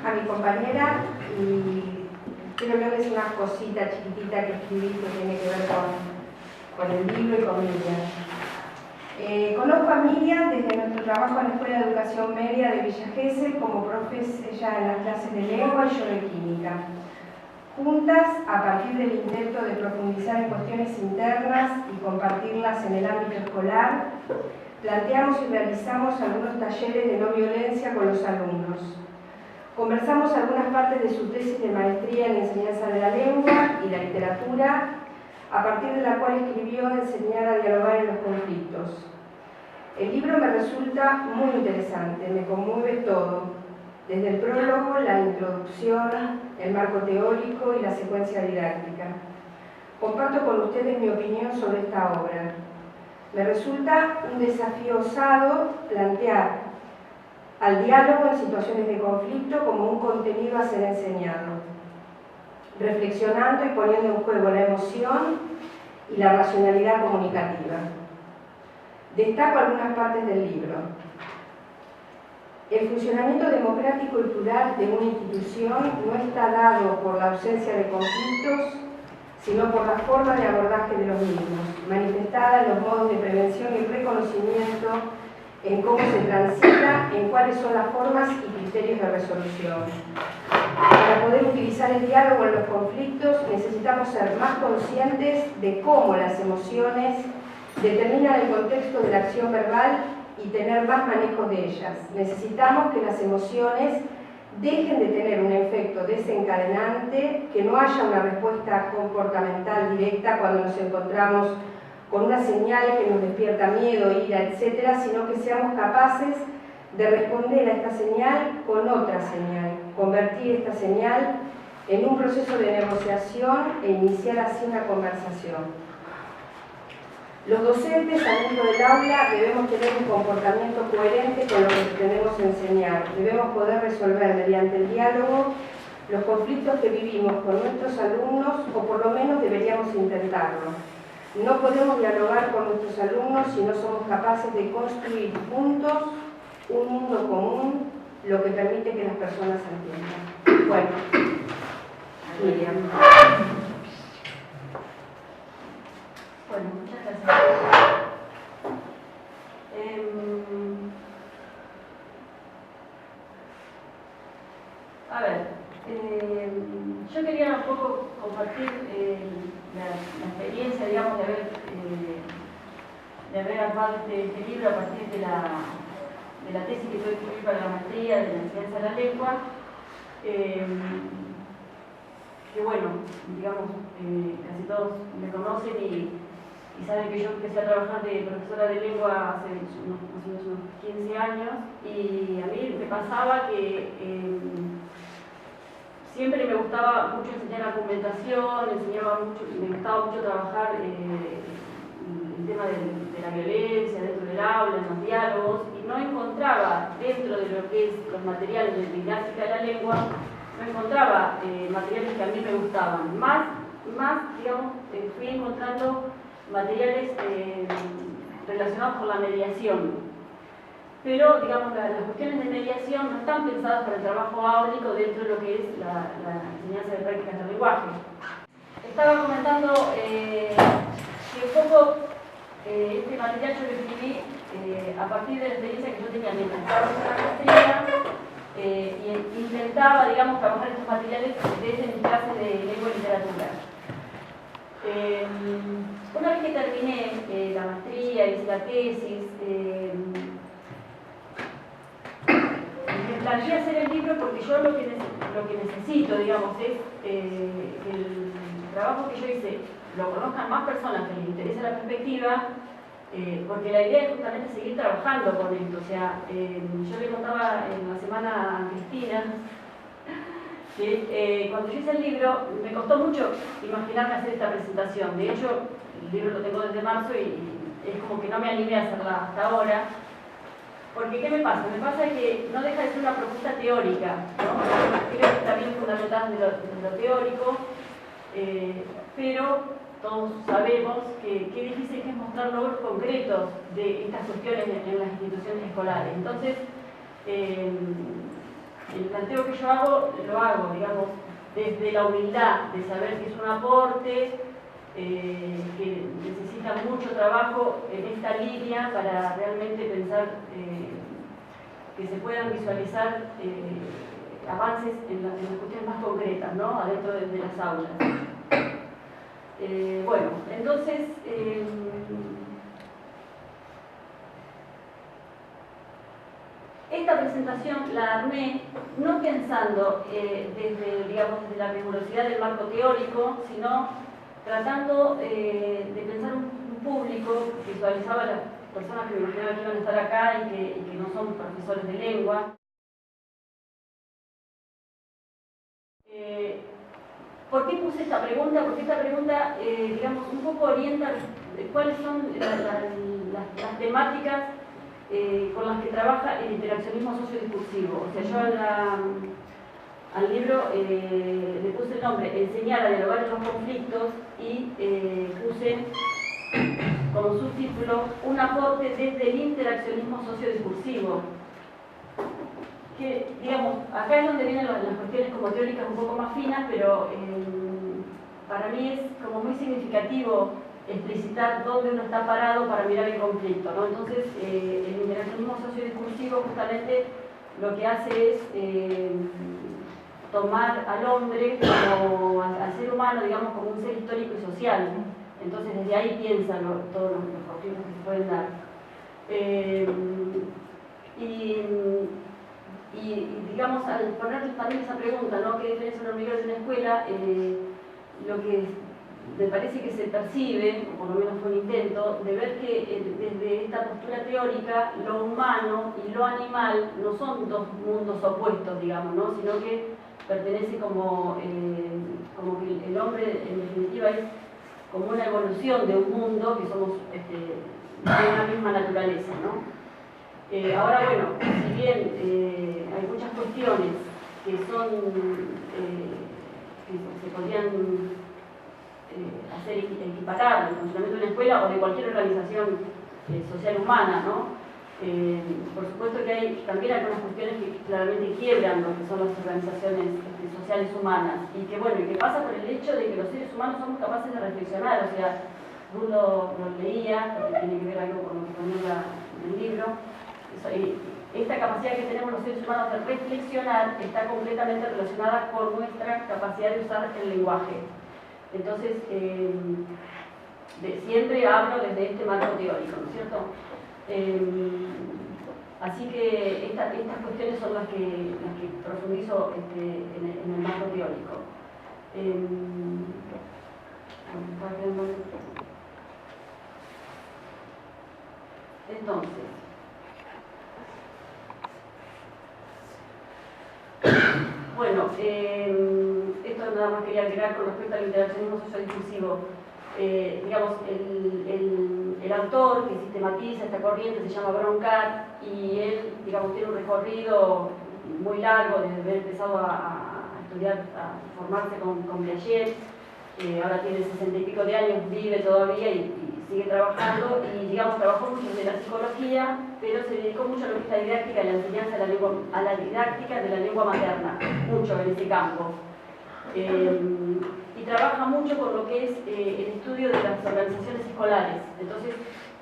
a mi compañera y quiero leerles una cosita chiquitita que escribí que tiene que ver con el libro y con Miriam. Conozco a Miriam desde nuestro trabajo en la Escuela de Educación Media de Villa Gesell, como profes ella en las clases de lengua y yo de química. Juntas, a partir del intento de profundizar en cuestiones internas y compartirlas en el ámbito escolar, planteamos y realizamos algunos talleres de no violencia con los alumnos. Conversamos algunas partes de su tesis de maestría en enseñanza de la lengua y la literatura, a partir de la cual escribió Enseñar a dialogar en los conflictos. El libro me resulta muy interesante, me conmueve todo, desde el prólogo, la introducción, el marco teórico y la secuencia didáctica. Comparto con ustedes mi opinión sobre esta obra. Me resulta un desafío osado plantear al diálogo en situaciones de conflicto como un contenido a ser enseñado, reflexionando y poniendo en juego la emoción y la racionalidad comunicativa. Destaco algunas partes del libro. El funcionamiento democrático y plural de una institución no está dado por la ausencia de conflictos, sino por la forma de abordaje de los mismos, manifestada en los modos de prevención y reconocimiento, en cómo se transita, en cuáles son las formas y criterios de resolución. Para poder utilizar el diálogo en los conflictos necesitamos ser más conscientes de cómo las emociones determinan el contexto de la acción verbal y tener más manejo de ellas. Necesitamos que las emociones dejen de tener un efecto desencadenante, que no haya una respuesta comportamental directa cuando nos encontramos con una señal que nos despierta miedo, ira, etc., sino que seamos capaces de responder a esta señal con otra señal, convertir esta señal en un proceso de negociación e iniciar así una conversación. Los docentes adentro del aula debemos tener un comportamiento coherente con lo que pretendemos enseñar. Debemos poder resolver mediante el diálogo los conflictos que vivimos con nuestros alumnos, o por lo menos deberíamos intentarlo. No podemos dialogar con nuestros alumnos si no somos capaces de construir juntos un mundo común, lo que permite que las personas entiendan. Bueno, Miriam. Bueno, muchas gracias. A ver, yo quería un poco compartir la experiencia, digamos, de haber armado este libro a partir de la tesis que tuve que escribir para la maestría de la enseñanza de la lengua. Que bueno, digamos, casi todos me conocen y saben que yo empecé a trabajar de profesora de lengua hace más o menos unos 15 años, y a mí me pasaba que siempre me gustaba mucho enseñar argumentación, me gustaba mucho trabajar el tema de la violencia dentro del aula, en los diálogos, y no encontraba dentro de lo que es los materiales de didáctica de la lengua, no encontraba materiales que a mí me gustaban. Más digamos, fui encontrando materiales relacionados con la mediación. Pero, digamos, las cuestiones de mediación no están pensadas para el trabajo áulico dentro de lo que es la enseñanza de prácticas del lenguaje. Estaba comentando que un poco este material yo lo escribí a partir de la experiencia que yo tenía mientras estaba en la maestría, y intentaba, digamos, trabajar estos materiales desde mis clases de lengua y literatura. Una vez que terminé la maestría, hice la tesis, me planteé hacer el libro porque yo lo que necesito, digamos, es que el trabajo que yo hice lo conozcan más personas que les interese la perspectiva, porque la idea es justamente seguir trabajando con esto. O sea, yo le contaba en la semana a Cristina que cuando yo hice el libro me costó mucho imaginarme hacer esta presentación. De hecho, el libro lo tengo desde marzo y es como que no me animé a hacerla hasta ahora. Porque, ¿qué me pasa? Me pasa que no deja de ser una propuesta teórica, ¿no? Creo que también fundamental de lo teórico, pero todos sabemos que qué difícil es mostrar logros concretos de estas cuestiones en las instituciones escolares. Entonces, el planteo que yo hago, lo hago, digamos, desde la humildad de saber que es un aporte, que necesita mucho trabajo en esta línea para realmente pensar que se puedan visualizar avances en las cuestiones más concretas, ¿no? Adentro de las aulas. Bueno, entonces, esta presentación la armé no pensando desde la rigurosidad del marco teórico, sino tratando de pensar un público que visualizaba a las personas que me imaginaba que iban a estar acá y que no son profesores de lengua. ¿Por qué puse esta pregunta? Porque esta pregunta, digamos, un poco orienta cuáles son las temáticas con las que trabaja el interaccionismo sociodiscursivo. O sea, yo al libro le puse el nombre Enseñar a dialogar en los conflictos y puse como subtítulo un aporte desde el interaccionismo sociodiscursivo. Que, digamos, acá es donde vienen las cuestiones como teóricas un poco más finas, pero para mí es como muy significativo explicitar dónde uno está parado para mirar el conflicto, ¿no? Entonces, el interaccionismo sociodiscursivo justamente lo que hace es tomar al hombre como al ser humano, digamos, como un ser histórico y social. Entonces, desde ahí piensan todos los conflictos que se pueden dar. Y digamos, al poner también esa pregunta, ¿no? ¿Qué diferencia una hormiguero de una escuela? Lo que me parece que se percibe, o por lo menos fue un intento, de ver que desde esta postura teórica, lo humano y lo animal no son dos mundos opuestos, digamos, ¿no? Sino que pertenece como que el hombre, en definitiva, es como una evolución de un mundo que somos de una misma naturaleza, ¿no? Ahora, bueno, si bien hay muchas cuestiones que son, que se podrían hacer equiparar el funcionamiento de una escuela o de cualquier organización social humana, ¿no? Por supuesto que hay también algunas cuestiones que claramente quiebran lo que son las organizaciones sociales humanas y que, bueno, y que pasa por el hecho de que los seres humanos somos capaces de reflexionar, o sea, Bruno lo leía, porque tiene que ver algo con lo que ponía en el libro. Esta capacidad que tenemos los seres humanos de reflexionar está completamente relacionada con nuestra capacidad de usar el lenguaje. Entonces, siempre hablo desde este marco teórico, ¿no es cierto? Así que estas cuestiones son las que profundizo en el marco teórico. Entonces, bueno, esto nada más quería agregar con respecto al interaccionismo sociodiscursivo. Digamos, el autor que sistematiza esta corriente se llama Broncat y él, digamos, tiene un recorrido muy largo desde haber empezado a estudiar, a formarse con Piaget. Ahora tiene 60 y pico de años, vive todavía y sigue trabajando y, digamos, trabajó mucho desde la psicología, pero se dedicó mucho a lo que es la didáctica y la enseñanza de la lengua, a la didáctica de la lengua materna, mucho en ese campo. Y trabaja mucho con lo que es el estudio de las organizaciones escolares. Entonces,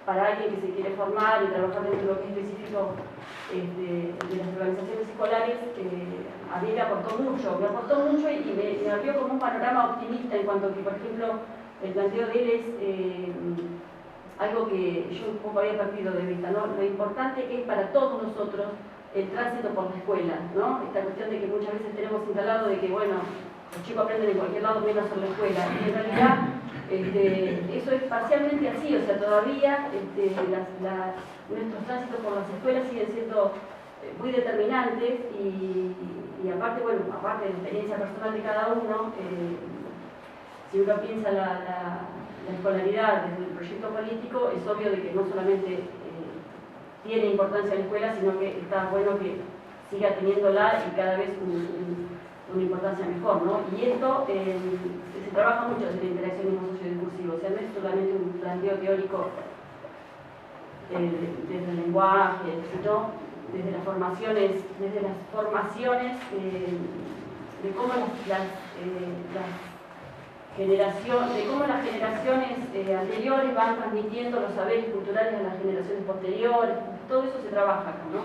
para alguien que se quiere formar y trabajar dentro de lo que es específico de las organizaciones escolares, a mí me aportó mucho y me abrió como un panorama optimista en cuanto a que, por ejemplo, el planteo de él es algo que yo un poco había perdido de vista, ¿no? Lo importante que es para todos nosotros el tránsito por la escuela, ¿no? Esta cuestión de que muchas veces tenemos instalado de que, bueno, los chicos aprenden en cualquier lado menos en la escuela, y en realidad eso es parcialmente así, o sea, todavía nuestros tránsitos por las escuelas siguen siendo muy determinantes y aparte, bueno, aparte de la experiencia personal de cada uno, si uno piensa la escolaridad desde el proyecto político, es obvio de que no solamente tiene importancia la escuela, sino que está bueno que siga teniéndola y cada vez una importancia mejor, ¿no? Y esto se trabaja mucho desde el interaccionismo sociodiscursivo, o sea, no es solamente un planteo teórico desde el lenguaje, sino desde las formaciones de cómo las generaciones anteriores van transmitiendo los saberes culturales a las generaciones posteriores. Todo eso se trabaja acá, ¿no?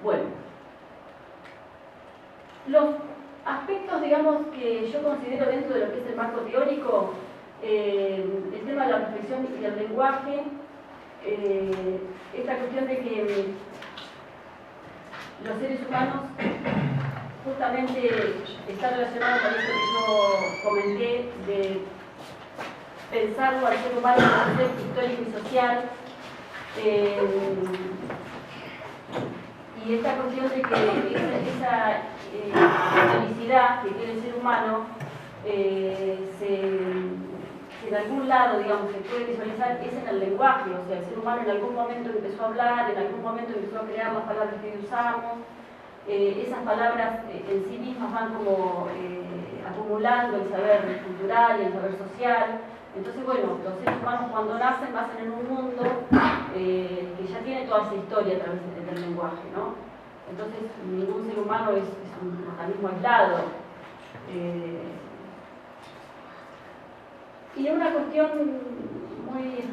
Bueno, los aspectos, digamos, que yo considero dentro de lo que es el marco teórico, el tema de la reflexión y el lenguaje, esta cuestión de que los seres humanos justamente está relacionado con eso que yo comenté, de pensarlo al ser humano como ser histórico y social, y esta cuestión de que esa felicidad que tiene el ser humano en algún lado, digamos, se puede visualizar, es en el lenguaje. O sea, el ser humano en algún momento empezó a hablar, en algún momento empezó a crear las palabras que hoy usamos. Esas palabras en sí mismas van como acumulando el saber cultural y el saber social. Entonces, bueno, los seres humanos cuando nacen en un mundo que ya tiene toda esa historia a través del lenguaje, ¿no? Entonces, ningún ser humano es un organismo aislado. Y una cuestión muy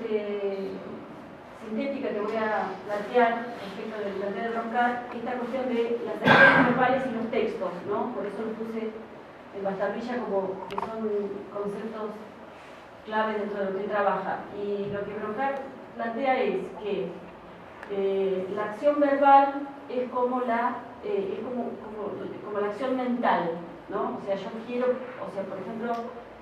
sintética que voy a plantear respecto del planteamiento de Roncar, esta cuestión de las acciones verbales y los textos, ¿no? Por eso lo puse en Bastarvilla como que son conceptos clave dentro de lo que él trabaja. Y lo que Roncar plantea es que la acción verbal es como la acción mental, ¿no? O sea, yo quiero, o sea, por ejemplo,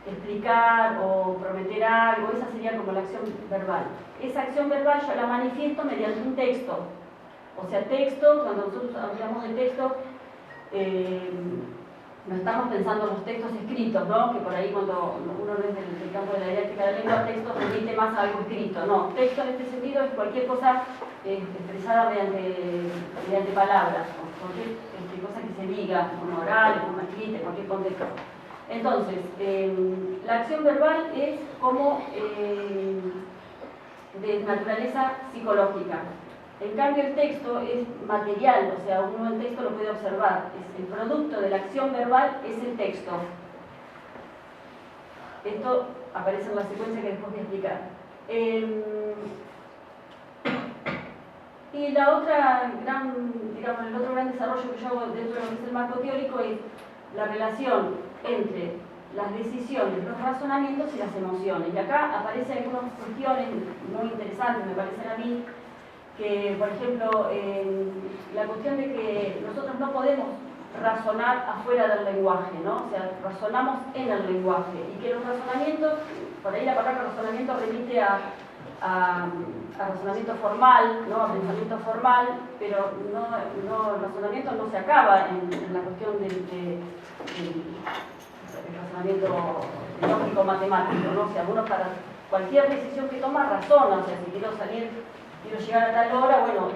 explicar o prometer algo, esa sería como la acción verbal. Esa acción verbal yo la manifiesto mediante un texto. O sea, texto, cuando nosotros hablamos de texto, no estamos pensando en los textos escritos, ¿no? Que por ahí cuando uno desde el campo de la didáctica de la lengua, texto remite más a algo escrito. No, texto en este sentido es cualquier cosa expresada mediante palabras, cualquier cosa que se diga, como oral, como escrita, en cualquier contexto. Entonces, la acción verbal es como de naturaleza psicológica. En cambio, el texto es material, o sea, uno el texto lo puede observar. El producto de la acción verbal es el texto. Esto aparece en la secuencia que después voy a explicar. Y la otra digamos, el otro gran desarrollo que yo hago dentro de lo que es el marco teórico es la relación entre las decisiones, los razonamientos y las emociones. Y acá aparecen algunas cuestiones muy interesantes, me parecen a mí, que, por ejemplo, la cuestión de que nosotros no podemos razonar afuera del lenguaje, ¿no? O sea, razonamos en el lenguaje, y que los razonamientos, por ahí la palabra razonamiento remite a razonamiento formal, ¿no? A pensamiento formal, pero el razonamiento no se acaba en la cuestión del razonamiento lógico-matemático, ¿no? O sea, uno para cualquier decisión que toma razona, o sea, si quiero llegar a tal hora, bueno,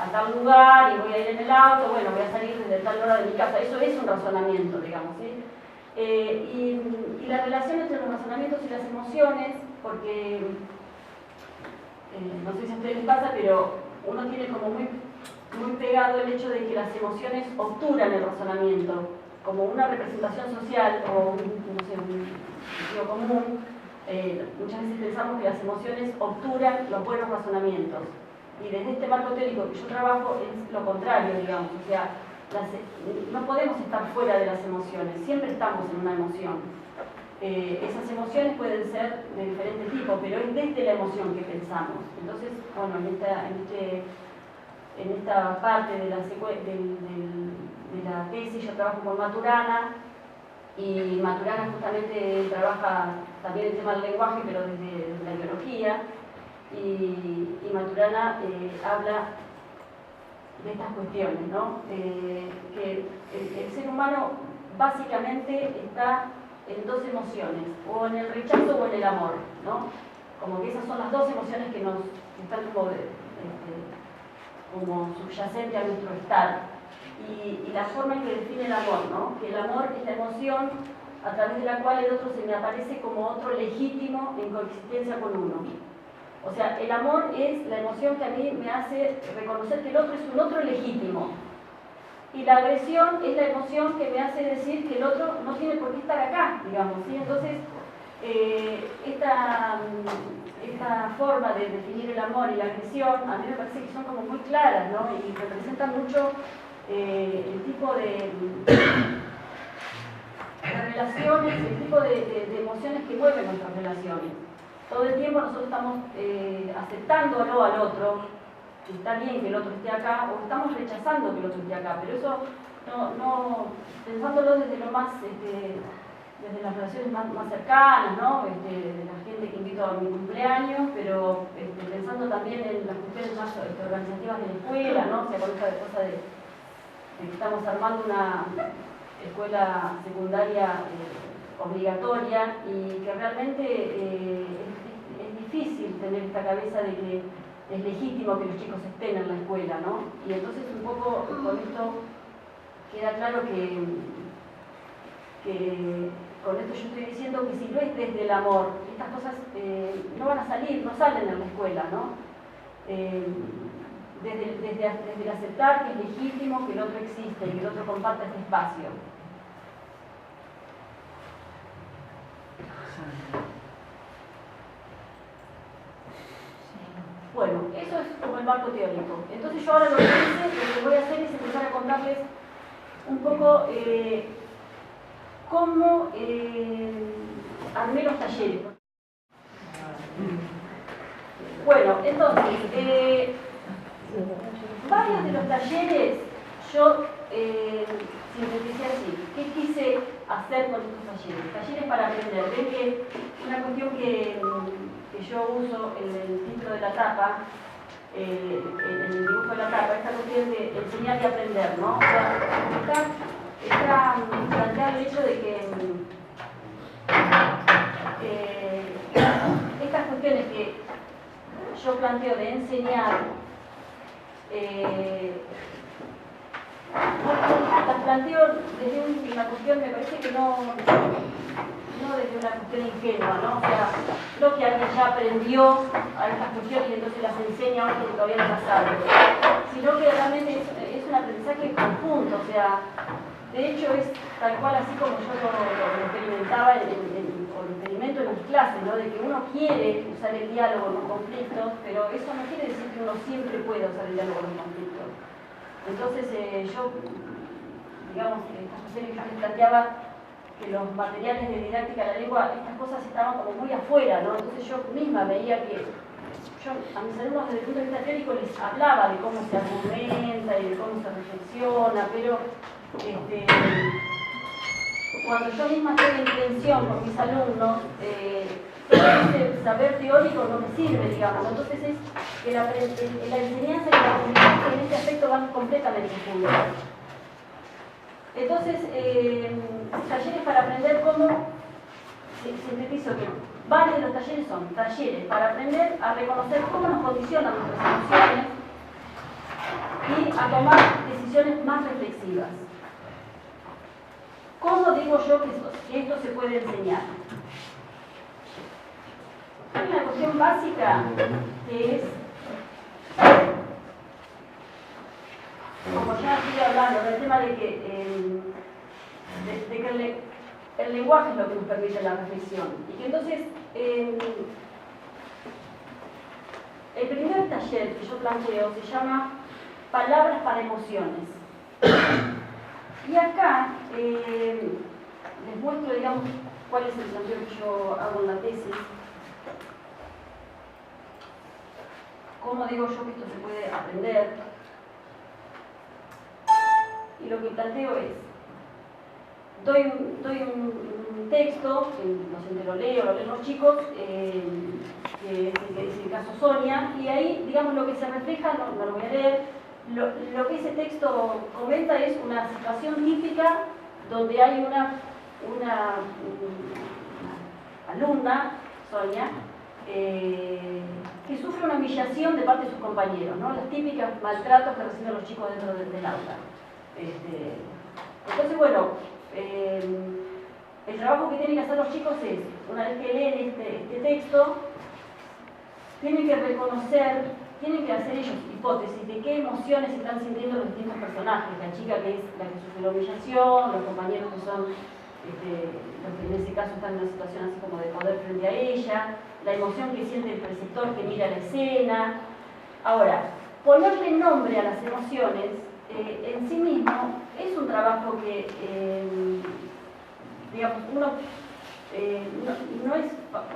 a tal lugar y voy a ir en el auto, bueno, voy a salir desde tal hora de mi casa. Eso es un razonamiento, digamos, ¿sí? Y la relación entre los razonamientos y las emociones, porque no sé si a ustedes les pasa, pero uno tiene como muy pegado el hecho de que las emociones obturan el razonamiento, como una representación social o un sentido común. Muchas veces pensamos que las emociones obturan los buenos razonamientos, y desde este marco teórico que yo trabajo es lo contrario, digamos. O sea, no podemos estar fuera de las emociones, siempre estamos en una emoción. Esas emociones pueden ser de diferente tipo, pero es desde la emoción que pensamos. Entonces, bueno, en esta parte de la tesis yo trabajo con Maturana, y Maturana justamente trabaja también el tema del lenguaje, pero desde la biología, y Maturana habla de estas cuestiones, ¿no? Que el ser humano básicamente está en dos emociones, o en el rechazo o en el amor, ¿no? Como que esas son las dos emociones que están como subyacentes a nuestro estar. Y la forma en que define el amor, ¿no? Que el amor es la emoción a través de la cual el otro se me aparece como otro legítimo en coexistencia con uno. O sea, el amor es la emoción que a mí me hace reconocer que el otro es un otro legítimo. Y la agresión es la emoción que me hace decir que el otro no tiene por qué estar acá, digamos, ¿sí? Entonces, esta forma de definir el amor y la agresión, a mí me parece que son como muy claras, ¿no? Y representan mucho el tipo de relaciones, el tipo de emociones que mueven nuestras relaciones. Todo el tiempo nosotros estamos aceptándolo al otro, que está bien que el otro esté acá, o estamos rechazando que el otro esté acá, pero eso no pensándolo desde lo más, desde las relaciones más cercanas, ¿no? De la gente que invito a mi cumpleaños, pero pensando también en las cuestiones más organizativas de la escuela, ¿no? O sea, con esta cosa de que estamos armando una escuela secundaria obligatoria y que realmente es difícil tener esta cabeza de que es legítimo que los chicos estén en la escuela, ¿no? Y entonces un poco con esto queda claro que con esto yo estoy diciendo que si no es desde el amor, estas cosas no van a salir, no salen en la escuela, ¿no? Desde el aceptar que es legítimo que el otro existe y que el otro comparte este espacio. Bueno, eso es como el marco teórico. Entonces yo ahora lo que voy a hacer es empezar a contarles un poco cómo armé los talleres. Bueno, entonces, varios de los talleres yo sinteticé así. ¿Qué quise hacer con estos talleres? Talleres para aprender. Ven que una cuestión que yo uso en el título de la tapa, en el dibujo de la tapa, esta cuestión de enseñar y aprender, ¿no? O sea, está planteado el hecho de que estas cuestiones que yo planteo de enseñar, las planteo desde una cuestión, me parece que no desde una cuestión ingenua, ¿no? O sea, no que alguien ya aprendió a estas cuestiones y entonces las enseña a otros que todavía no las sabe, sino que realmente es un aprendizaje conjunto, o sea, de hecho es tal cual así como yo lo experimentaba o lo experimento en mis clases, ¿no? De que uno quiere usar el diálogo en los conflictos, pero eso no quiere decir que uno siempre pueda usar el diálogo en los conflictos. Entonces yo, digamos, estas cuestiones que yo les planteaba, que los materiales de didáctica de la lengua, estas cosas estaban como muy afuera, ¿no? Entonces yo misma veía que yo a mis alumnos desde el punto de vista teórico les hablaba de cómo se argumenta y de cómo se reflexiona, pero cuando yo misma estoy en tensión con mis alumnos, ese saber teórico no me sirve, digamos. Entonces es que la enseñanza y la comunicación en este aspecto van completamente juntos. Entonces, talleres para aprender cómo, sintetizo que varios de los talleres son talleres para aprender a reconocer cómo nos condicionan nuestras emociones y a tomar decisiones más reflexivas. ¿Cómo digo yo que esto se puede enseñar? Hay una cuestión básica que es, como ya estoy hablando, del tema de que, el lenguaje es lo que nos permite la reflexión. Y que entonces, el primer taller que yo planteo se llama Palabras para emociones. Y acá les muestro, digamos, cuál es el planteo que yo hago en la tesis. ¿Cómo digo yo que esto se puede aprender? Y lo que planteo es, doy un texto, que no sé, lo leen los chicos, que es el caso Sonia, y ahí, digamos, lo que se refleja, no lo voy a leer, lo que ese texto comenta es una situación típica donde hay una alumna, Sonia, que sufre una humillación de parte de sus compañeros, ¿no? Las típicas maltratos que reciben los chicos dentro del aula. Entonces, bueno, el trabajo que tienen que hacer los chicos es, una vez que leen este texto, tienen que reconocer, tienen que hacer ellos hipótesis de qué emociones están sintiendo los distintos personajes. La chica que es la que sufre la humillación, los compañeros que son los que en ese caso están en una situación así como de poder frente a ella, la emoción que siente el preceptor que mira la escena. Ahora, ponerle nombre a las emociones en sí mismo es un trabajo que, digamos, uno no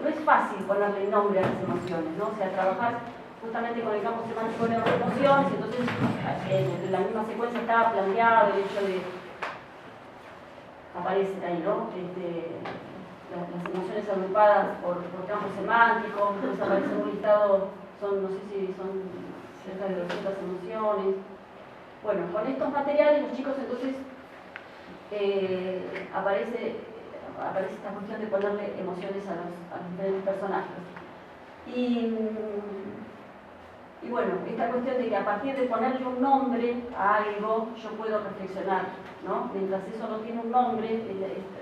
es fácil ponerle nombre a las emociones, ¿no? O sea, trabajar justamente con el campo semántico de las emociones, entonces en la misma secuencia estaba planteado el hecho de, aparecen ahí, ¿no? Las emociones agrupadas por campos semánticos, entonces aparece un listado, no sé si son cerca de 200 emociones. Bueno, con estos materiales los chicos entonces aparece esta cuestión de ponerle emociones a los diferentes personajes. Y bueno, esta cuestión de que a partir de ponerle un nombre a algo, yo puedo reflexionar, ¿no? Mientras eso no tiene un nombre,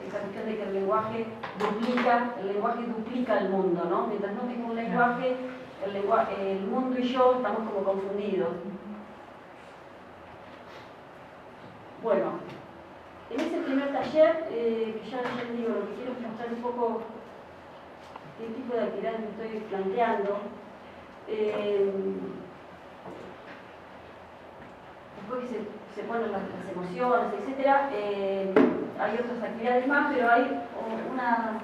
esa cuestión de que el lenguaje duplica el mundo, ¿no? Mientras no tenga un lenguaje, el mundo y yo estamos como confundidos. Bueno, en ese primer taller, que ya les digo, lo que quiero es mostrar un poco qué tipo de actividades me estoy planteando. Después que se ponen las emociones, etc. Hay otras actividades más, pero hay una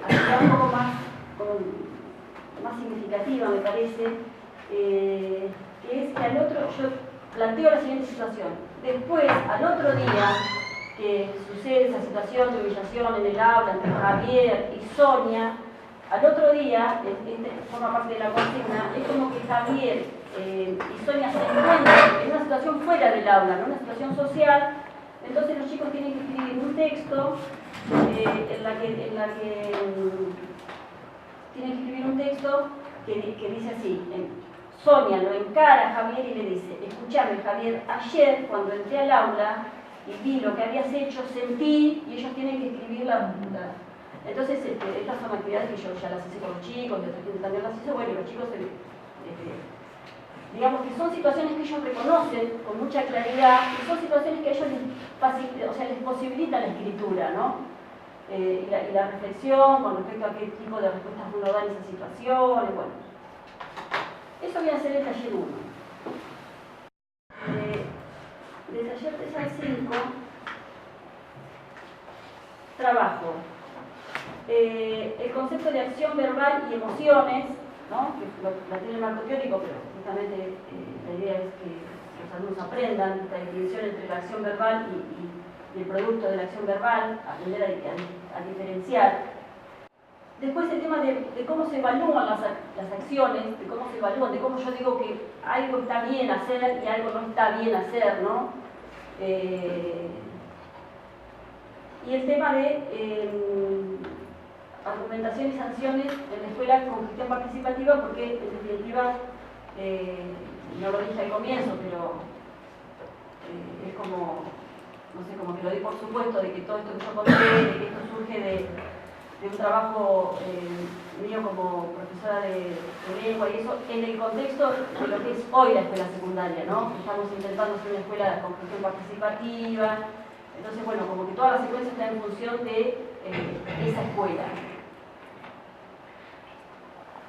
actividad un poco más significativa, me parece, que es que yo planteo la siguiente situación. Después, al otro día que sucede esa situación de humillación en el aula entre Javier y Sonia, al otro día, forma parte de la consigna, es como que Javier y Sonia se encuentran en una situación fuera del aula, ¿no? Una situación social. Entonces los chicos tienen que escribir un texto en la que tienen que escribir un texto que dice así. Sonia lo encara a Javier y le dice: escúchame, Javier, ayer cuando entré al aula y vi lo que habías hecho, sentí, y ellos tienen que escribir Entonces, estas son actividades que yo ya las hice con los chicos, y otra gente también las hizo. Bueno, los chicos, digamos que son situaciones que ellos reconocen con mucha claridad, y son situaciones que a ellos les posibilita la escritura, ¿no? Y la reflexión con respecto a qué tipo de respuestas uno da en esas situaciones. Bueno, eso viene a ser el taller 1. Del taller 3 al 5, trabajo el concepto de acción verbal y emociones, ¿no? Que la tiene el marco teórico, pero justamente la idea es que los alumnos aprendan esta definición entre la acción verbal y el producto de la acción verbal, aprender a diferenciar. Después el tema de cómo se evalúan las acciones, de cómo se evalúan, de cómo yo digo que algo está bien hacer y algo no está bien hacer, ¿no? Y el tema de argumentación y sanciones en la escuela con gestión participativa, porque en definitiva, no lo dije al comienzo, pero es como, no sé, como que lo di por supuesto de que todo esto que yo conté, de que esto surge de un trabajo mío como profesora de lengua y eso, en el contexto de lo que es hoy la escuela secundaria, ¿no? Estamos intentando hacer una escuela con gestión participativa. Entonces, bueno, como que toda la secuencia está en función de esa escuela.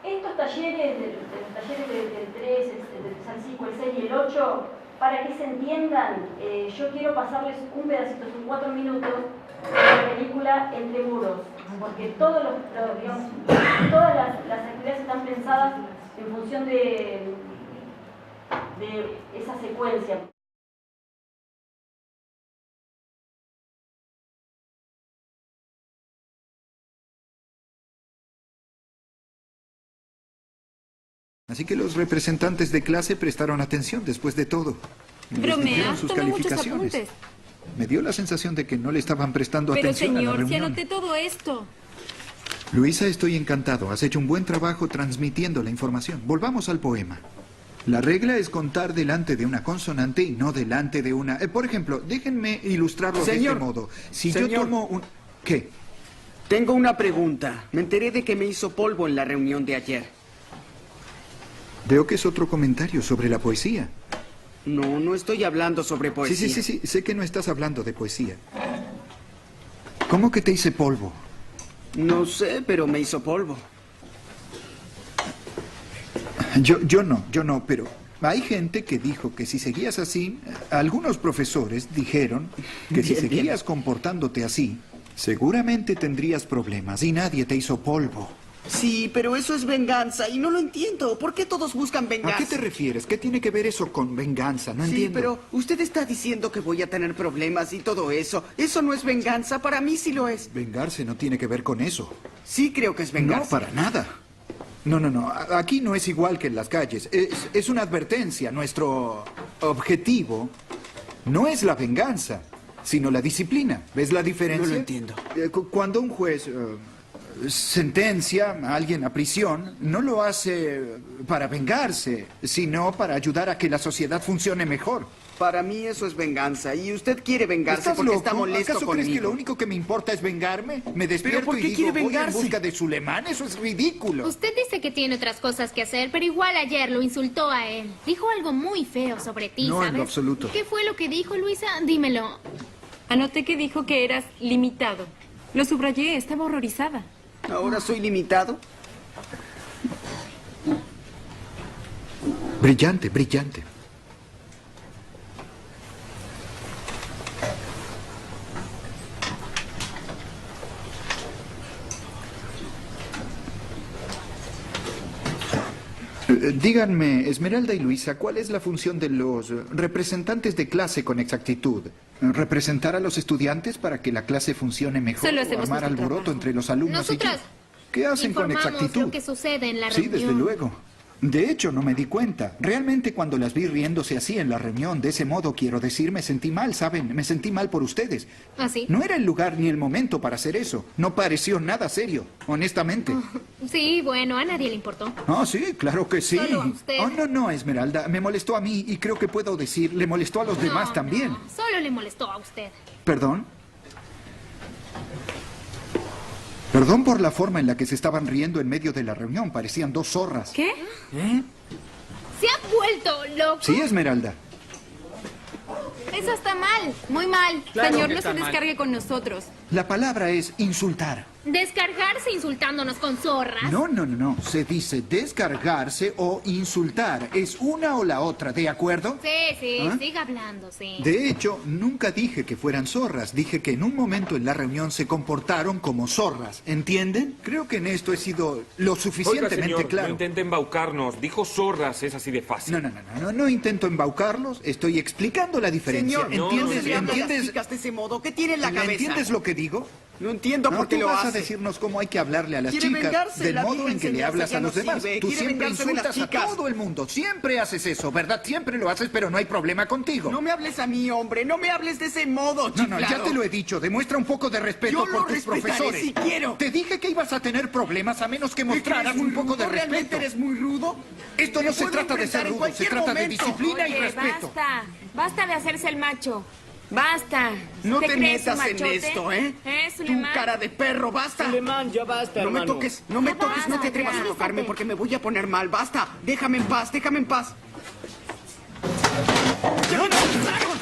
Estos talleres, los talleres del 3, el 5, el 6 y el 8, para que se entiendan, yo quiero pasarles un pedacito, son 4 minutos, de la película Entre Muros, porque todas las actividades están pensadas en función de esa secuencia. Así que los representantes de clase prestaron atención después de todo. Bromea, sus tomé muchos calificaciones. apuntes. Me dio la sensación de que no le estaban prestando Pero atención a la señor, si reunión. anoté todo esto. Luisa, estoy encantado. Has hecho un buen trabajo transmitiendo la información. Volvamos al poema. La regla es contar delante de una consonante y no delante de una... por ejemplo, déjenme ilustrarlo de este modo. Si yo tomo un... ¿Qué? Tengo una pregunta. Me enteré de que me hizo polvo en la reunión de ayer. Veo que es otro comentario sobre la poesía. No, no estoy hablando sobre poesía. Sí. Sé que no estás hablando de poesía. ¿Cómo que te hice polvo? No sé, pero me hizo polvo. Yo no, pero hay gente que dijo que si seguías así, algunos profesores dijeron que si Bien, seguías comportándote así, seguramente tendrías problemas y nadie te hizo polvo. Sí, pero eso es venganza y no lo entiendo. ¿Por qué todos buscan venganza? ¿A qué te refieres? ¿Qué tiene que ver eso con venganza? No Sí, entiendo. pero usted está diciendo que voy a tener problemas y todo eso. Eso no es venganza, para mí sí lo es. Vengarse no tiene que ver con eso. Sí creo que es venganza. No, para nada. No. Aquí no es igual que en las calles. Es una advertencia. Nuestro objetivo no es la venganza, sino la disciplina. ¿Ves la diferencia? No lo entiendo. Cuando un juez sentencia a alguien a prisión, no lo hace para vengarse, sino para ayudar a que la sociedad funcione mejor. Para mí eso es venganza y usted quiere vengarse ¿Estás porque loco? está molesto ¿Acaso conmigo. crees que lo único que me importa es vengarme? Me despierto ¿por qué y digo, quiere voy en vengarse? busca de Sulemán. Eso es ridículo. Usted dice que tiene otras cosas que hacer, pero igual ayer lo insultó a él. Dijo algo muy feo sobre ti, No, en ¿sabes? lo absoluto. ¿Qué fue lo que dijo, Luisa? Dímelo. Anoté que dijo que eras limitado. Lo subrayé, estaba horrorizada. ¿Ahora soy limitado? Brillante. Díganme, Esmeralda y Luisa, ¿cuál es la función de los representantes de clase con exactitud? ¿Representar a los estudiantes para que la clase funcione mejor? Solo ¿O hacemos armar nuestro alboroto trabajo. entre los alumnos y yo? Nosotras ¿Qué hacen con informamos exactitud? lo que sucede en la Sí, reunión. desde luego. De hecho, no me di cuenta. Realmente cuando las vi riéndose así en la reunión, de ese modo, quiero decir, me sentí mal, ¿saben? Me sentí mal por ustedes. ¿Ah, sí? No era el lugar ni el momento para hacer eso. No pareció nada serio, honestamente. Sí, bueno, a nadie le importó. Ah, sí, claro que sí. Solo a usted. Oh, no, Esmeralda. Me molestó a mí y creo que puedo decir, le molestó a los demás también. No, solo le molestó a usted. ¿Perdón? Perdón por la forma en la que se estaban riendo en medio de la reunión. Parecían dos zorras. ¿Qué? Se ha vuelto loco. Sí, Esmeralda. Eso está mal, muy mal. Señor, no se descargue con nosotros. La palabra es insultar. Descargarse insultándonos con zorras. No. Se dice descargarse o insultar. Es una o la otra, ¿de acuerdo? Sí, ¿Ah? siga hablando, sí. De hecho, nunca dije que fueran zorras. Dije que en un momento en la reunión se comportaron como zorras. ¿Entienden? Creo que en esto he sido lo Oiga, suficientemente señor, no claro. intente embaucarnos. Dijo zorras, es así de fácil. No intento embaucarlos. Estoy explicando la diferencia. Señor, no, no se ¿Entiendes? le habla a las ¿Entiendes? chicas de ese modo. ¿Qué tiene en la cabeza? ¿Entiendes lo que digo? No entiendo por qué tú lo vas a hace. decirnos cómo hay que hablarle a las Quiere chicas, vengarse, del la modo vieja en que le enseñanza hablas ya a los no demás. sirve. Tú Quiere siempre vengarse de las insultas a chicas. todo el mundo. Siempre haces eso, ¿verdad? Siempre lo haces, pero no hay problema contigo. No me hables a mí, hombre. No me hables de ese modo, No, chiflado. ya te lo he dicho. Demuestra un poco de respeto Yo lo por tus respetaré profesores. si quiero. Te dije que ibas a tener problemas a menos que ¿Qué, que mostraras eres muy un poco de rudo? ¿Realmente respeto. eres muy rudo? Esto Te no se puedo trata de ser enfrentar en rudo, se cualquier trata de momento. disciplina y Oye, respeto. basta de hacerse el macho. Basta. No te crees un metas en machote? esto, ¿eh? Tu Sulemán? cara de perro, basta. Sulemán, ya basta, No me hermano. toques, no me Ya toques, no basta, te atrevas a ya. tocarme porque me voy a poner mal. Basta, déjame en paz, déjame en paz.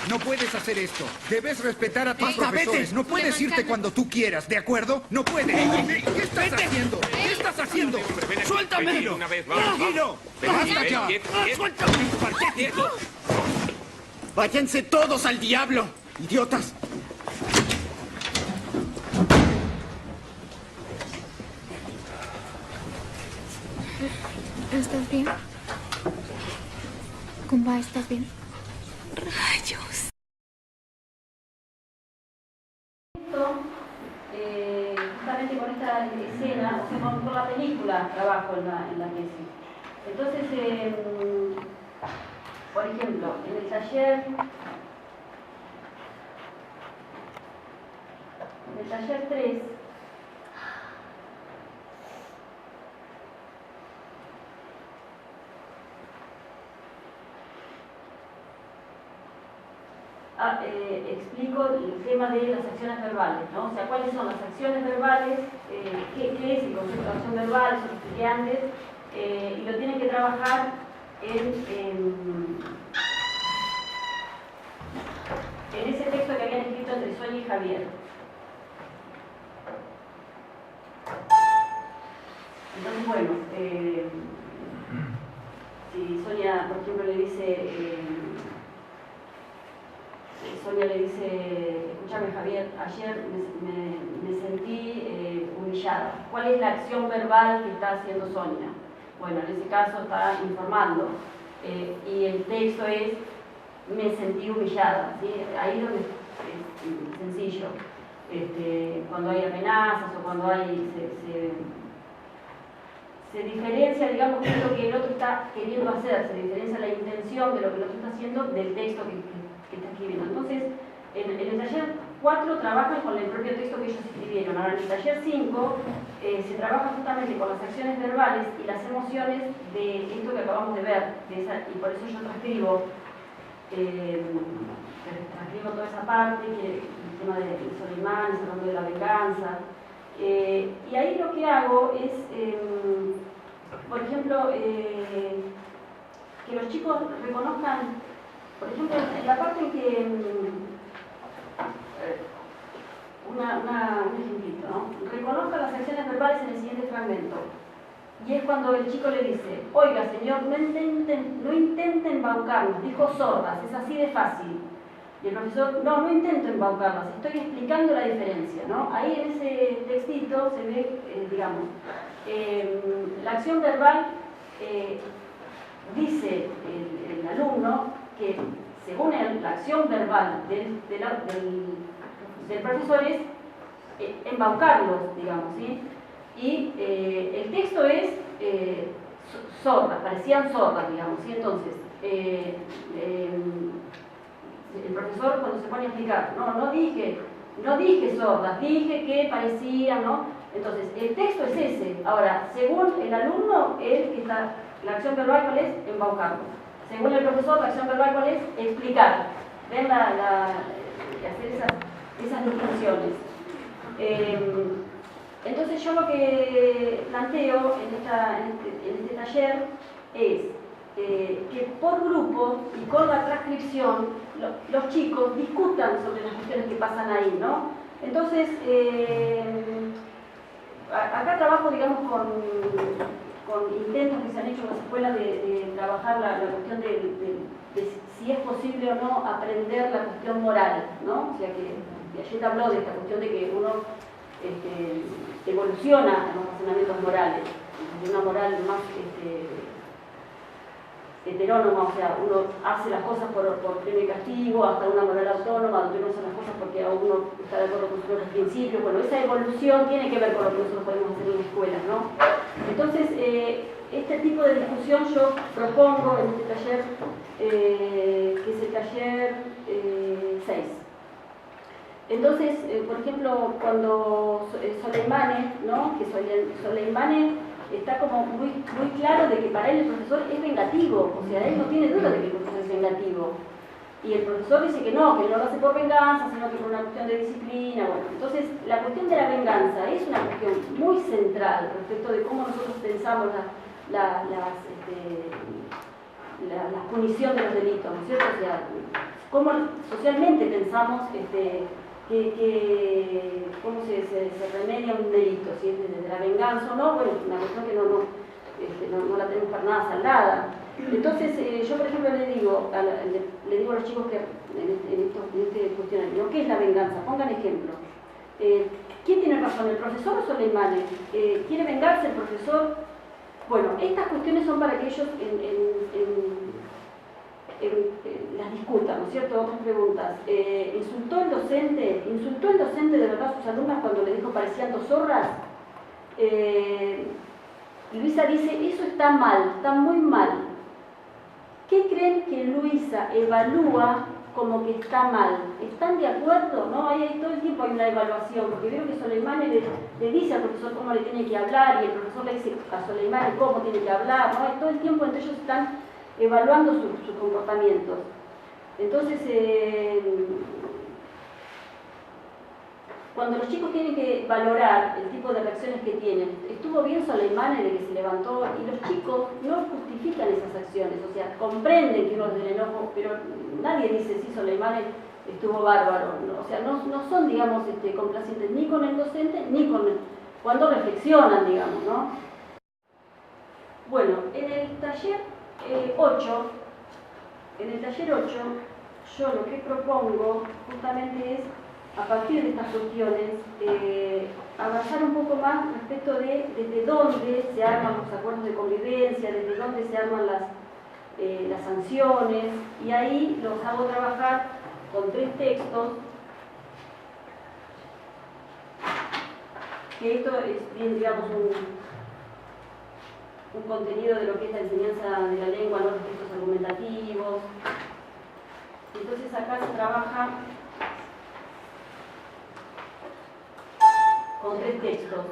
No puedes hacer esto. Debes respetar a tus Basta, profesores. vete. No puedes Sulemán, irte calma. cuando tú quieras, ¿de acuerdo? No puedes. ¿Qué estás haciendo? ¿Qué estás haciendo? Ven aquí, ¡Suéltame! ven aquí una vez, vamos, ¡Tranquilo! Ven, ¡Basta ven, ya! quieto, quieto. ¡Suéltame, patético! Váyanse todos al diablo, idiotas. ¿Estás bien? ¿Cómo va? ¿Estás bien? Rayos. Justamente con esta escena, o sea, con la película trabajo en la tesis. Entonces, por ejemplo, en el taller 3, explico el tema de las acciones verbales, ¿no? O sea, cuáles son las acciones verbales, qué es el concepto de acción verbal, son estudiantes, y lo tienen que trabajar en ese texto que habían escrito entre Sonia y Javier. Entonces, bueno, si Sonia, por ejemplo, le dice, escúchame Javier, ayer me sentí humillada. ¿Cuál es la acción verbal que está haciendo Sonia? Bueno, en ese caso está informando. Y el texto es, me sentí humillada. ¿Sí? Ahí es donde es sencillo. Cuando hay amenazas o cuando hay... se diferencia, digamos, qué es lo que el otro está queriendo hacer, se diferencia la intención de lo que el otro está haciendo del texto que está escribiendo. Entonces, en el taller 4 trabajan con el propio texto que ellos escribieron. Ahora, en el taller 5 se trabaja justamente con las acciones verbales y las emociones de esto que acabamos de ver, y por eso yo transcribo toda esa parte, el tema de Soleimán, hablando de la venganza. Y ahí lo que hago es, por ejemplo, que los chicos reconozcan, por ejemplo, en la parte en que, un ejemplito, ¿no? Reconozcan las acciones verbales en el siguiente fragmento. Y es cuando el chico le dice, oiga señor, no intenten embaucarnos, dijo sordas, es así de fácil. Y el profesor, no intento embaucarlas, estoy explicando la diferencia, ¿no? Ahí en ese textito se ve, digamos, la acción verbal, dice el alumno que según la acción verbal del profesor es embaucarlos, digamos, ¿sí? Y el texto es sordas, parecían sordas, digamos, ¿sí? Entonces, el profesor cuando se pone a explicar, no dije sordas, dije que parecían, ¿no? Entonces, el texto es ese. Ahora, según el alumno, la acción verbal, ¿cuál es? Embaucarlo. Según el profesor, la acción verbal, ¿cuál es? Explicar. Ven hacer esas distinciones. Entonces, yo lo que planteo en este taller es que por grupo y con la transcripción los chicos discutan sobre las cuestiones que pasan ahí, ¿no? Entonces, acá trabajo, digamos, con intentos que se han hecho en las escuelas de trabajar la cuestión de si es posible o no aprender la cuestión moral, ¿no? O sea que ayer habló de esta cuestión de que uno evoluciona en los razonamientos morales, de una moral más heterónoma, o sea, uno hace las cosas por premio y castigo, hasta una moral autónoma, donde uno hace las cosas porque uno está de acuerdo con sus propios principios. Bueno, esa evolución tiene que ver con lo que nosotros podemos hacer en la escuela, ¿no? Entonces, este tipo de discusión yo propongo en este taller, que es el taller 6. Entonces, por ejemplo, cuando Soleimán, ¿no? Que Soleimán está como muy claro de que para él el profesor es vengativo, o sea, él no tiene duda de que el profesor es vengativo. Y el profesor dice que no lo hace por venganza, sino que por una cuestión de disciplina. Bueno, entonces, la cuestión de la venganza es una cuestión muy central respecto de cómo nosotros pensamos la punición de los delitos, ¿no es cierto? O sea, cómo socialmente pensamos cómo se remedia un delito, si es desde la venganza o no. Bueno, una cuestión que no la tenemos para nada saldada. Entonces, yo por ejemplo le digo a los chicos que en este cuestionario, ¿qué es la venganza? Pongan ejemplo. ¿Quién tiene razón, el profesor o Soleimán? ¿Quiere vengarse el profesor? Bueno, estas cuestiones son para que ellos las discutan, ¿no es cierto? Otras preguntas. ¿Insultó el docente de verdad a sus alumnas cuando le dijo parecían dos zorras? Luisa dice, eso está mal, está muy mal. ¿Qué creen que Luisa evalúa como que está mal? ¿Están de acuerdo? ¿No? Ahí todo el tiempo hay una evaluación, porque veo que Soleimán le dice al profesor cómo le tiene que hablar y el profesor le dice a Soleimán cómo tiene que hablar, ¿no? Todo el tiempo entre ellos están evaluando sus comportamientos. Entonces, cuando los chicos tienen que valorar el tipo de reacciones que tienen, estuvo bien Soleimani de que se levantó, y los chicos no justifican esas acciones, o sea, comprenden que uno es del enojo, pero nadie dice sí, Soleimani estuvo bárbaro, ¿no? O sea, no son, digamos, complacientes ni con el docente, ni con cuando reflexionan, digamos, ¿no? Bueno, en el taller 8, yo lo que propongo justamente es, a partir de estas cuestiones, avanzar un poco más respecto de desde dónde se arman los acuerdos de convivencia, desde dónde se arman las sanciones, y ahí los hago trabajar con 3 textos, que esto es bien, digamos, un contenido de lo que es la enseñanza de la lengua, ¿no? Los textos argumentativos. Entonces acá se trabaja con 3 textos.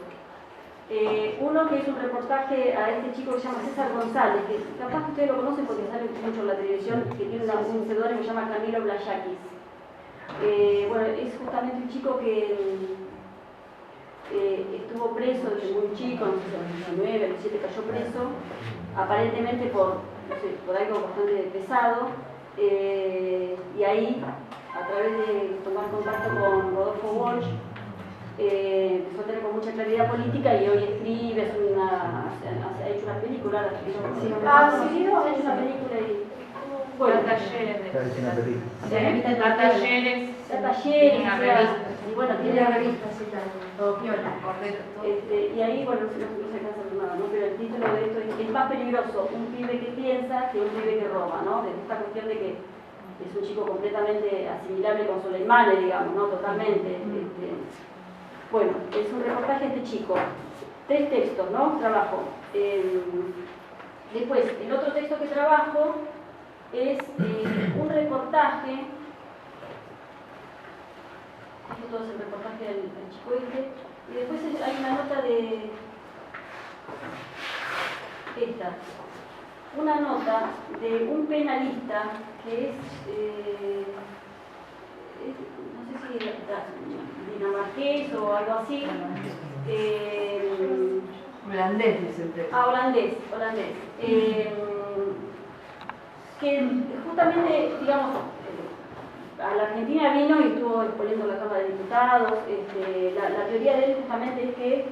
Uno que es un reportaje a este chico que se llama César González, que capaz que ustedes lo conocen porque sale mucho en la televisión, que tiene un pseudónimo que se llama Camilo Blayakis. Bueno, es justamente un chico que estuvo preso desde muy chico, no sé, a los 19, a los 17 cayó preso, aparentemente por algo bastante pesado, y ahí, a través de tomar contacto con Rodolfo Walsh, empezó a tener con mucha claridad política y hoy escribe, ha hecho una película, ha hecho una película y... Bueno, talleres, y bueno, tiene la revista, sí, todo piola, cordero, todo. Y ahí, bueno, no se alcanza a ver nada, ¿no? Pero el título de esto es más peligroso un pibe que piensa que un pibe que roba, ¿no? De esta cuestión de que es un chico completamente asimilable con Soleimani, digamos, ¿no? Totalmente. Bueno, es un reportaje de este chico. 3 textos, ¿no? Trabajo. Después, el otro texto que trabajo es un reportaje. Esto todo es el reportaje del chico este. Y después hay una nota de esta. Una nota de un penalista que es no sé si dinamarqués o algo así. Holandés, dice el texto. Holandés. Que justamente, digamos, a la Argentina vino y estuvo exponiendo la Cámara de Diputados. La teoría de él justamente es que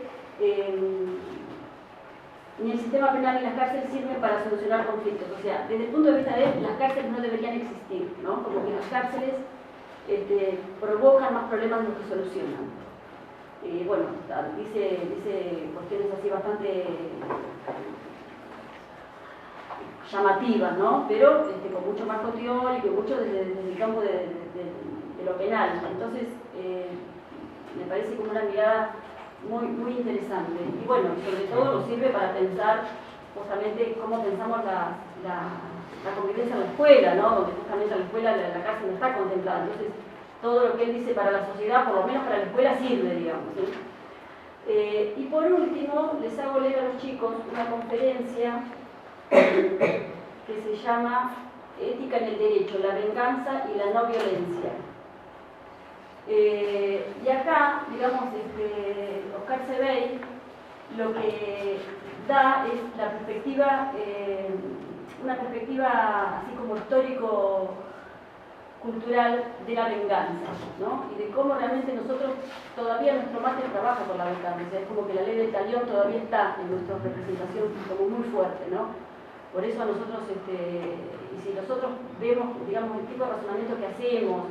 ni el sistema penal ni las cárceles sirven para solucionar conflictos. O sea, desde el punto de vista de él, las cárceles no deberían existir, ¿no? Como que las cárceles provocan más problemas de los que solucionan. Bueno, dice cuestiones así bastante llamativas, ¿no? Pero con mucho marco teórico y mucho desde el campo de lo penal. Entonces, me parece como una mirada muy interesante. Y bueno, sobre todo nos sirve para pensar justamente cómo pensamos la convivencia en la escuela, ¿no? Donde justamente en la escuela la cárcel no está contemplada. Entonces, todo lo que él dice para la sociedad, por lo menos para la escuela, sirve, digamos, ¿sí? Y por último, les hago leer a los chicos una conferencia que se llama Ética en el Derecho, la venganza y la no violencia. Y acá, digamos, Oscar Sebey lo que da es la perspectiva, una perspectiva así como histórico cultural de la venganza, ¿no? Y de cómo realmente nosotros, todavía nuestro máster trabaja con la venganza, o sea, es como que la ley del talión todavía está en nuestra representación como muy fuerte, ¿no? Por eso a nosotros, y si nosotros vemos, digamos, el tipo de razonamiento que hacemos,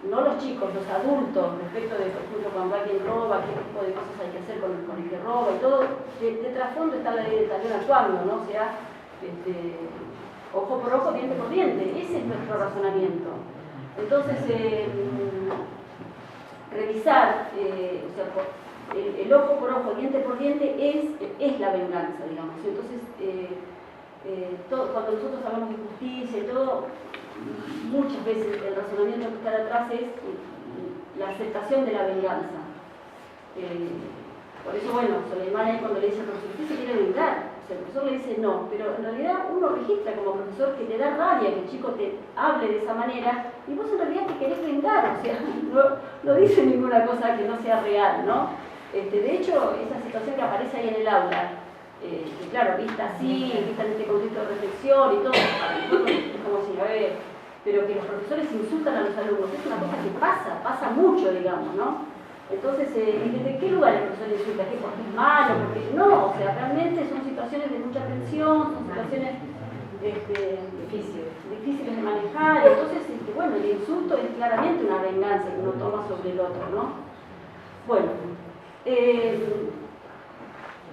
no los chicos, los adultos, respecto de, por ejemplo, cuando alguien roba, qué tipo de cosas hay que hacer con el que roba y todo, de trasfondo está la ley del talión actuando, ¿no? O sea, ojo por ojo, diente por diente, ese es nuestro razonamiento. Entonces, revisar, o sea, el ojo por ojo, diente por diente es la venganza, digamos. Entonces, cuando nosotros hablamos de justicia y todo, muchas veces el razonamiento que está detrás es la aceptación de la venganza. Por eso, bueno, Soleimani cuando le dice al profesor, ¿usted se quiere vengar? O sea, el profesor le dice no, pero en realidad uno registra como profesor que te da rabia que el chico te hable de esa manera y vos en realidad te querés vengar, o sea, no dice ninguna cosa que no sea real, ¿no? De hecho, esa situación que aparece ahí en el aula, que claro, vista así, vista en este contexto de reflexión y todo, para nosotros es como si, a ver, pero que los profesores insultan a los alumnos, es una cosa que pasa mucho, digamos, ¿no? Entonces, ¿desde qué lugar el profesor insulta? ¿Qué porque es malo? Porque no, o sea, realmente son situaciones de mucha tensión, son situaciones difíciles de manejar, entonces, bueno, el insulto es claramente una venganza que uno toma sobre el otro, ¿no? Bueno,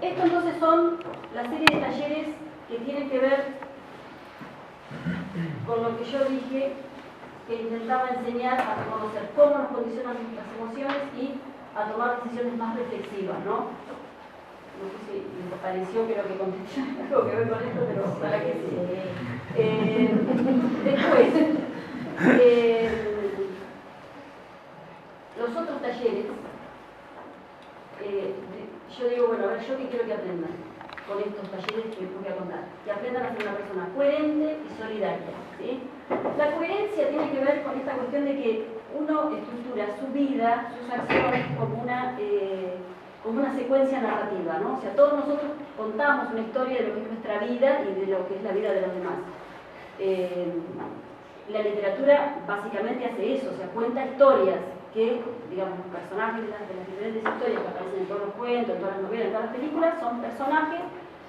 esto entonces son la serie de talleres que tienen que ver con lo que yo dije, que intentaba enseñar a reconocer cómo nos condicionan nuestras emociones y a tomar decisiones más reflexivas, ¿no? No sé si les pareció que lo que contesté algo que ver con esto, pero para que sí. Después, los otros talleres, yo digo, bueno, a ver, ¿yo qué quiero que aprendan con estos talleres que les voy a contar? Que aprendan a ser una persona coherente y solidaria, ¿sí? La coherencia tiene que ver con esta cuestión de que uno estructura su vida, sus acciones como una secuencia narrativa, ¿no? O sea, todos nosotros contamos una historia de lo que es nuestra vida y de lo que es la vida de los demás. La literatura básicamente hace eso, o sea, cuenta historias que, digamos, los personajes de las diferentes historias que aparecen en todos los cuentos, en todas las novelas, en todas las películas, son personajes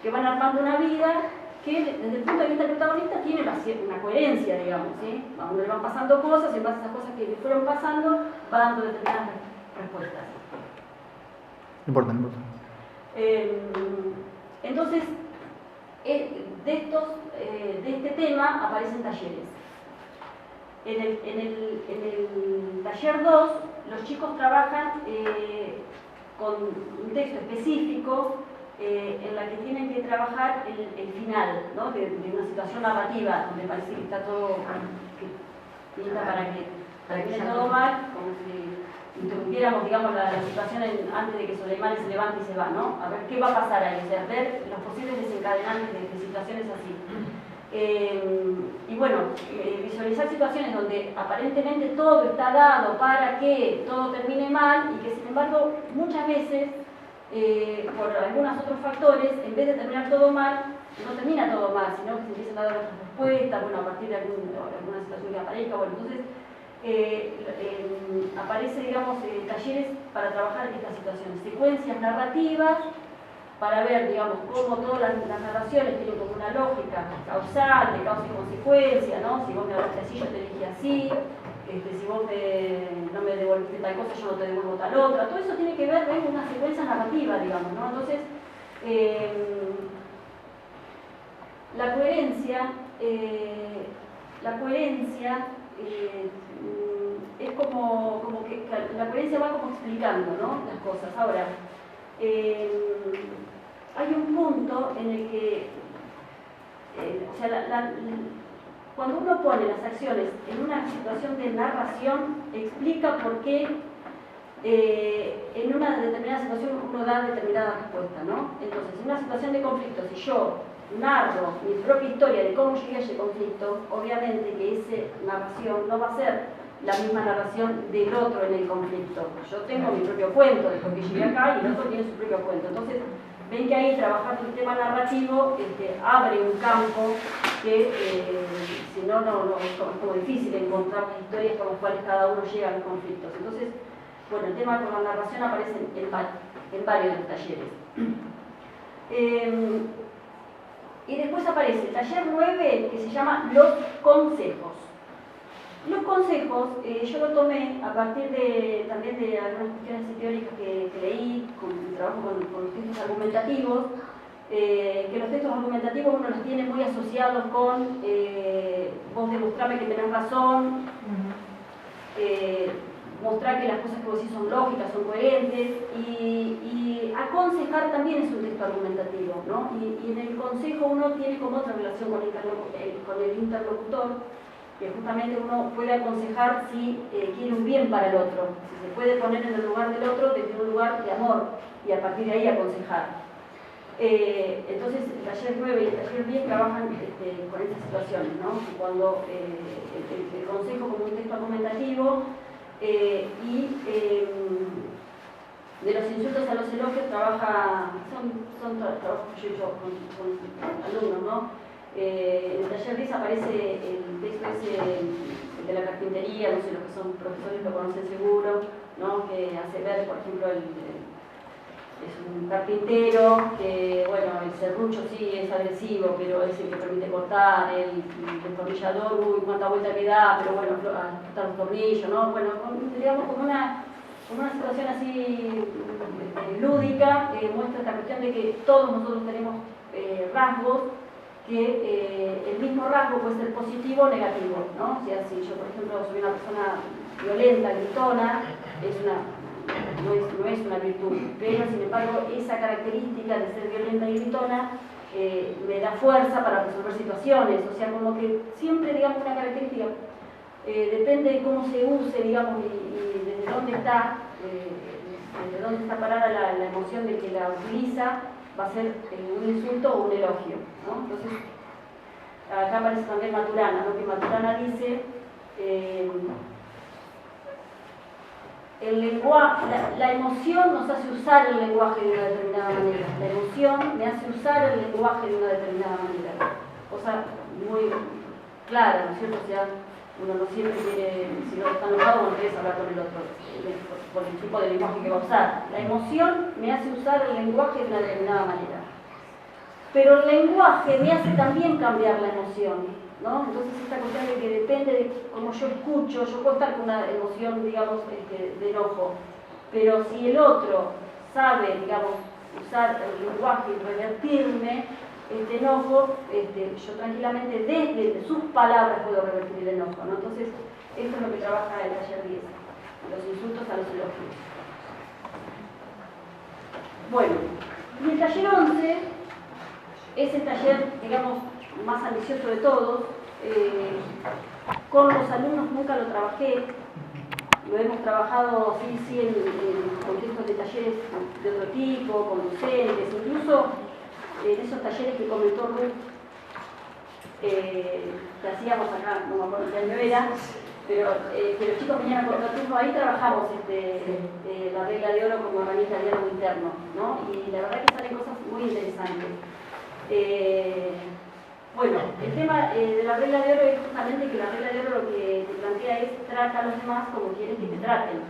que van armando una vida que desde el punto de vista del protagonista tiene una coherencia, digamos, ¿sí? A uno le van pasando cosas y en base a esas cosas que le fueron pasando va dando determinadas respuestas. Importante. Entonces, de este tema aparecen talleres. En el taller 2, los chicos trabajan con un texto específico en la que tienen que trabajar el final, ¿no? de una situación narrativa, donde parece que está todo pinta para que esté todo mal, como si interrumpiéramos, digamos, la situación antes de que Soleimani se levante y se va, ¿no? A ver qué va a pasar ahí, o sea, ver los posibles desencadenantes de situaciones así. Y bueno, visualizar situaciones donde aparentemente todo está dado para que todo termine mal y que sin embargo muchas veces por algunos otros factores, en vez de terminar todo mal, no termina todo mal, sino que se empiezan a dar otras respuestas, bueno, a partir de alguna situación que aparezca, bueno, entonces aparece, digamos, talleres para trabajar estas situaciones, secuencias narrativas, para ver, digamos, cómo todas las narraciones tienen como una lógica causal, de causa y consecuencia, ¿no? Si vos me hablaste así, yo te dije así, si vos no me devolviste tal cosa, yo no te devuelvo tal otra. Todo eso tiene que ver con una secuencia narrativa, digamos, ¿no? Entonces, la coherencia es como que la coherencia va como explicando, ¿no? Las cosas. Ahora, hay un punto en el que, o sea, cuando uno pone las acciones en una situación de narración, explica por qué en una determinada situación uno da determinada respuesta, ¿no? Entonces, en una situación de conflicto, si yo narro mi propia historia de cómo llegué a ese conflicto, obviamente que esa narración no va a ser la misma narración del otro en el conflicto. Yo tengo mi propio cuento de por qué llegué acá y el otro tiene su propio cuento. Entonces, ven que ahí trabajar el tema narrativo abre un campo que si no, es como difícil encontrar historias con las cuales cada uno llega a los conflictos. Entonces, bueno, el tema con la narración aparece en varios de los talleres. Y después aparece el taller 9 que se llama Los Consejos. Los consejos yo lo tomé a partir también de algunas cuestiones teóricas que leí, trabajo con los textos argumentativos, que los textos argumentativos uno los tiene muy asociados con vos demostrame que tenés razón, mostrar que las cosas que vos decís son lógicas, son coherentes, y aconsejar también es un texto argumentativo, ¿no? Y en el consejo uno tiene como otra relación con el interlocutor, que justamente uno puede aconsejar si quiere un bien para el otro, si se puede poner en el lugar del otro desde un lugar de amor y a partir de ahí aconsejar. Entonces, el taller 9 y el taller 10 trabajan con estas situaciones, ¿no? Cuando el consejo como un texto argumentativo y de los insultos a los elogios son trabajos que yo he hecho con alumnos, ¿no? En el taller 10 aparece el texto ese de la carpintería, no sé, los que son profesores lo conocen seguro, ¿no? Que hace ver, por ejemplo, es un carpintero que, bueno, el serrucho sí es agresivo, pero es el que permite cortar, el destornillador, uy, cuánta vuelta que da, pero bueno, ajustar los tornillos, ¿no? Bueno, digamos como una situación así lúdica, muestra esta cuestión de que todos nosotros tenemos rasgos, que el mismo rasgo puede ser positivo o negativo, ¿no? O sea, si yo, por ejemplo, soy una persona violenta, gritona, no es una virtud, pero sin embargo esa característica de ser violenta y gritona me da fuerza para resolver situaciones, o sea, como que siempre, digamos, una característica depende de cómo se use, digamos, y desde dónde está parada la emoción de que la utiliza, va a ser un insulto o un elogio, ¿no? Entonces, acá aparece también Maturana, ¿no? Que Maturana dice el lenguaje, la emoción nos hace usar el lenguaje de una determinada manera. La emoción me hace usar el lenguaje de una determinada manera. Cosa muy clara, ¿no es cierto? O sea, uno no siempre quiere, si no está enojado, no quiere hablar con el otro, por el tipo de lenguaje que va a usar. La emoción me hace usar el lenguaje de una determinada manera. Pero el lenguaje me hace también cambiar la emoción, ¿no? Entonces esta cuestión de que depende de cómo yo escucho, yo puedo estar con una emoción, digamos, de enojo, pero si el otro sabe, digamos, usar el lenguaje y revertirme este enojo, yo tranquilamente desde sus palabras puedo revertir el enojo, ¿no? Entonces esto es lo que trabaja el taller 10, los insultos a los elogios. Bueno, y el taller 11 es el taller, digamos, más ambicioso de todos. Con los alumnos nunca lo trabajé, lo hemos trabajado sí en contextos de talleres de otro tipo, con docentes, incluso en esos talleres que comentó Ruth, que hacíamos acá, no me acuerdo qué año era, pero que los chicos venían a contraturno, ahí trabajamos la regla de oro como herramienta de diálogo interno, ¿no? Y la verdad que salen cosas muy interesantes. Bueno, el tema de la regla de oro es justamente que la regla de oro lo que te plantea es trata a los demás como quieres que te traten.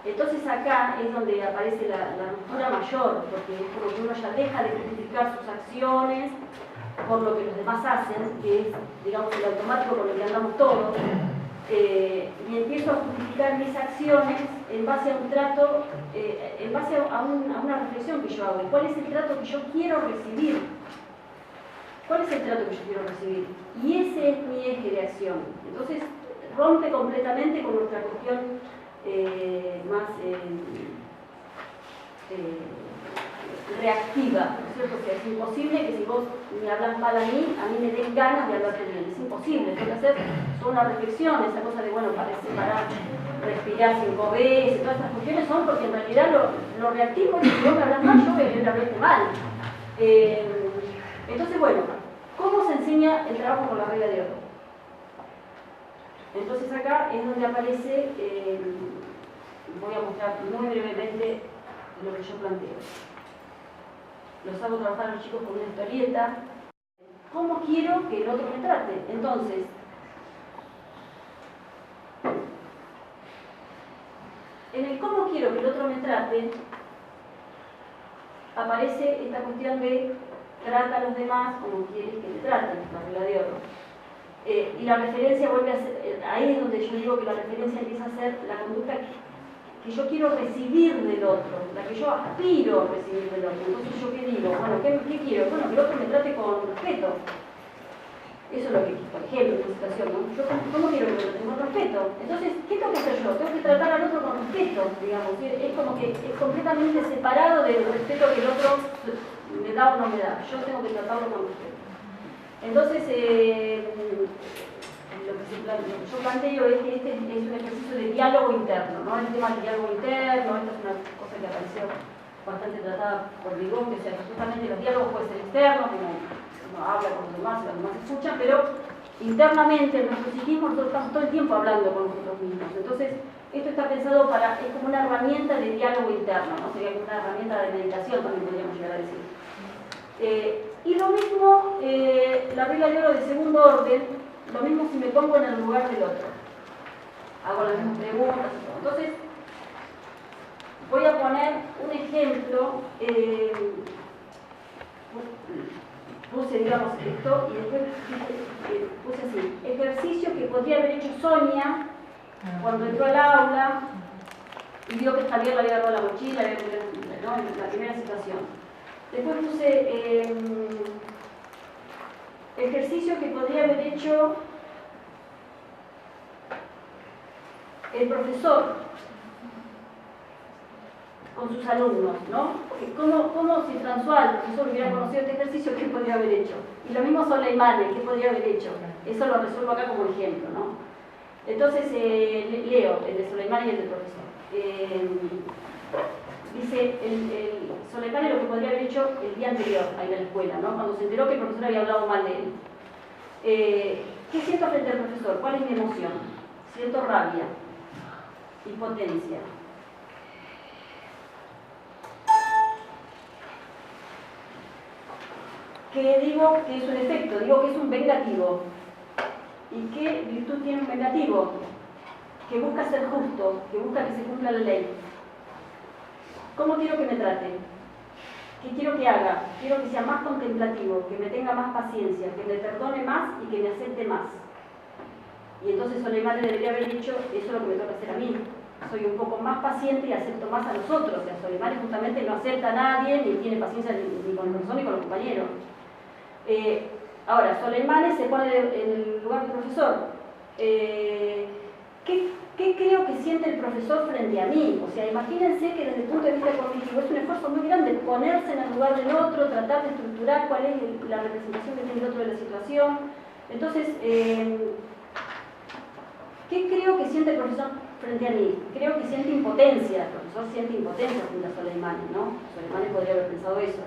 Entonces acá es donde aparece la ruptura mayor, porque es como que uno ya deja de justificar sus acciones por lo que los demás hacen, que es, digamos, el automático con lo que andamos todos, y empiezo a justificar mis acciones en base a un trato, en base a una reflexión que yo hago. ¿Cuál es el trato que yo quiero recibir? ¿Cuál es el trato que yo quiero recibir? Y ese es mi eje de acción. Entonces, rompe completamente con nuestra cuestión más reactiva, ¿no es cierto? O sea, es imposible que si vos me hablas mal a mí me den ganas de hablarte bien. Es imposible. Tengo que hacer toda una reflexión, esa cosa de, bueno, para respirar 5 veces, todas estas cuestiones son porque en realidad lo reactivo es que si vos me hablas mal, yo voy a querer hablarte mal. Entonces, bueno, ¿cómo se enseña el trabajo con la regla de oro? Entonces acá es donde aparece, voy a mostrar muy brevemente lo que yo planteo. Los hago trabajar a los chicos con una historieta. ¿Cómo quiero que el otro me trate? Entonces, en el cómo quiero que el otro me trate, aparece esta cuestión de trata a los demás como quieres que te traten, la regla de oro. Y la referencia vuelve a ser, ahí es donde yo digo que la referencia empieza a ser la conducta que yo quiero recibir del otro, la que yo aspiro a recibir del otro. Entonces yo qué digo, bueno, ¿qué quiero? Bueno, que el otro me trate con respeto. Eso es lo que, por ejemplo, en una situación, ¿no? Yo ¿cómo quiero que me traten? Con respeto. Entonces, ¿qué tengo que hacer yo? Tengo que tratar al otro con respeto, digamos. Es como que es completamente separado del respeto que el otro me da o no me da. Yo tengo que tratarlo con respeto. Entonces, lo que yo planteo es que este es un ejercicio de diálogo interno, ¿no? El tema del diálogo interno, esta es una cosa que apareció bastante tratada por Vygotsky, o sea, que justamente los diálogos pueden ser externos, como uno habla con los demás y los demás escuchan, pero internamente en nuestro psiquismo nosotros estamos todo el tiempo hablando con nosotros mismos. Entonces, esto está pensado para, es como una herramienta de diálogo interno, ¿no? Sería como una herramienta de meditación, también podríamos llegar a decir. Y lo mismo, la regla de oro de segundo orden, lo mismo si me pongo en el lugar del otro. Hago las mismas preguntas y todo. Entonces, voy a poner un ejemplo. Puse, digamos, esto y después puse así. Ejercicio que podría haber hecho Sonia cuando entró al aula y vio que Javier le había agarrado la mochila, ¿no? En la primera situación. Después puse ejercicio que podría haber hecho el profesor con sus alumnos, ¿no? ¿Cómo si François, el profesor, hubiera conocido este ejercicio, qué podría haber hecho? Y lo mismo Soleimani, ¿qué podría haber hecho? Eso lo resuelvo acá como ejemplo, ¿no? Entonces, leo el de Soleimani y el del profesor. Dice, Soleimani lo que podría haber hecho el día anterior, ahí en la escuela, ¿no? Cuando se enteró que el profesor había hablado mal de él. ¿Qué siento frente al profesor? ¿Cuál es mi emoción? Siento rabia, impotencia. ¿Qué digo que es un efecto? Digo que es un vengativo. ¿Y qué virtud tiene un vengativo? Que busca ser justo, que busca que se cumpla la ley. ¿Cómo quiero que me trate? ¿Qué quiero que haga? Quiero que sea más contemplativo, que me tenga más paciencia, que me perdone más y que me acepte más. Y entonces Soleimani debería haber dicho, eso es lo que me toca hacer a mí. Soy un poco más paciente y acepto más a los otros. O sea, Soleimani justamente no acepta a nadie, ni tiene paciencia ni con el profesor ni con los compañeros. Ahora, Soleimani se pone en el lugar del profesor. ¿Qué creo que siente el profesor frente a mí? O sea, imagínense que desde el punto de vista cognitivo es un esfuerzo muy grande ponerse en el lugar del otro, tratar de estructurar cuál es la representación que tiene el otro de la situación. Entonces, ¿qué creo que siente el profesor frente a mí? Creo que siente impotencia. El profesor siente impotencia frente a Soleimani, ¿no? Soleimani podría haber pensado eso.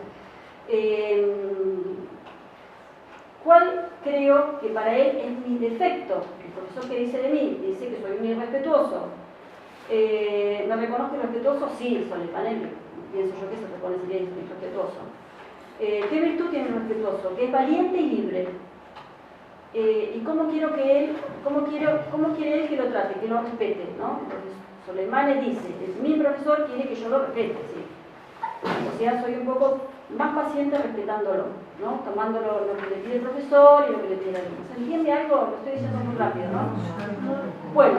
¿Cuál creo que para él es mi defecto? El profesor que dice de mí, dice que soy un irrespetuoso. ¿Me reconozco irrespetuoso? Sí, Soleimani, pienso yo que se repone sería irrespetuoso. ¿Qué virtud tiene el respetuoso? Que es valiente y libre. ¿Y cómo quiero que él, cómo quiere él que lo trate, que lo respete, ¿no? Entonces, Soleimani dice, mi profesor quiere que yo lo respete, ¿sí? O sea, soy un poco más paciente respetándolo, ¿no? Tomando lo que le pide el profesor y lo que le pide el alumno. ¿Se entiende algo? Lo estoy diciendo muy rápido, ¿no? Bueno,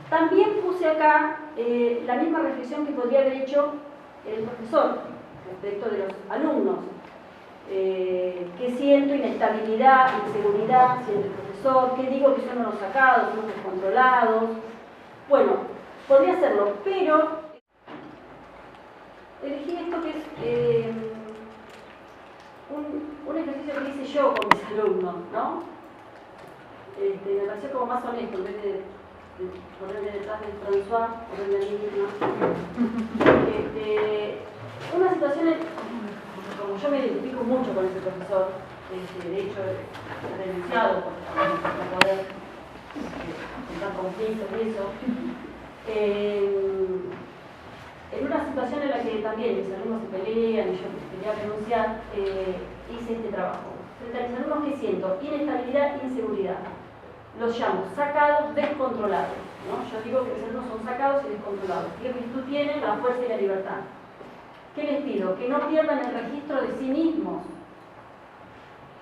también puse acá la misma reflexión que podría haber hecho el profesor respecto de los alumnos. ¿Qué siento? Inestabilidad, inseguridad, siente el profesor. ¿Qué digo? Que son unos sacados, unos descontrolados. Bueno, podría hacerlo, pero elegí esto que es un ejercicio que hice yo con mis alumnos, ¿no? Me pareció como más honesto, en vez de ponerme detrás de François, ponerme a mí misma. Una situación, como yo me identifico mucho con ese profesor, de hecho he renunciado para poder enfrentar conflictos y eso. En una situación en la que también mis alumnos se pelean y yo quería renunciar, hice este trabajo. Frente a mis alumnos, ¿qué siento? Inestabilidad e inseguridad. Los llamo sacados, descontrolados, ¿no? Yo digo que mis alumnos son sacados y descontrolados. ¿Qué virtud tienen? La fuerza y la libertad. ¿Qué les pido? Que no pierdan el registro de sí mismos.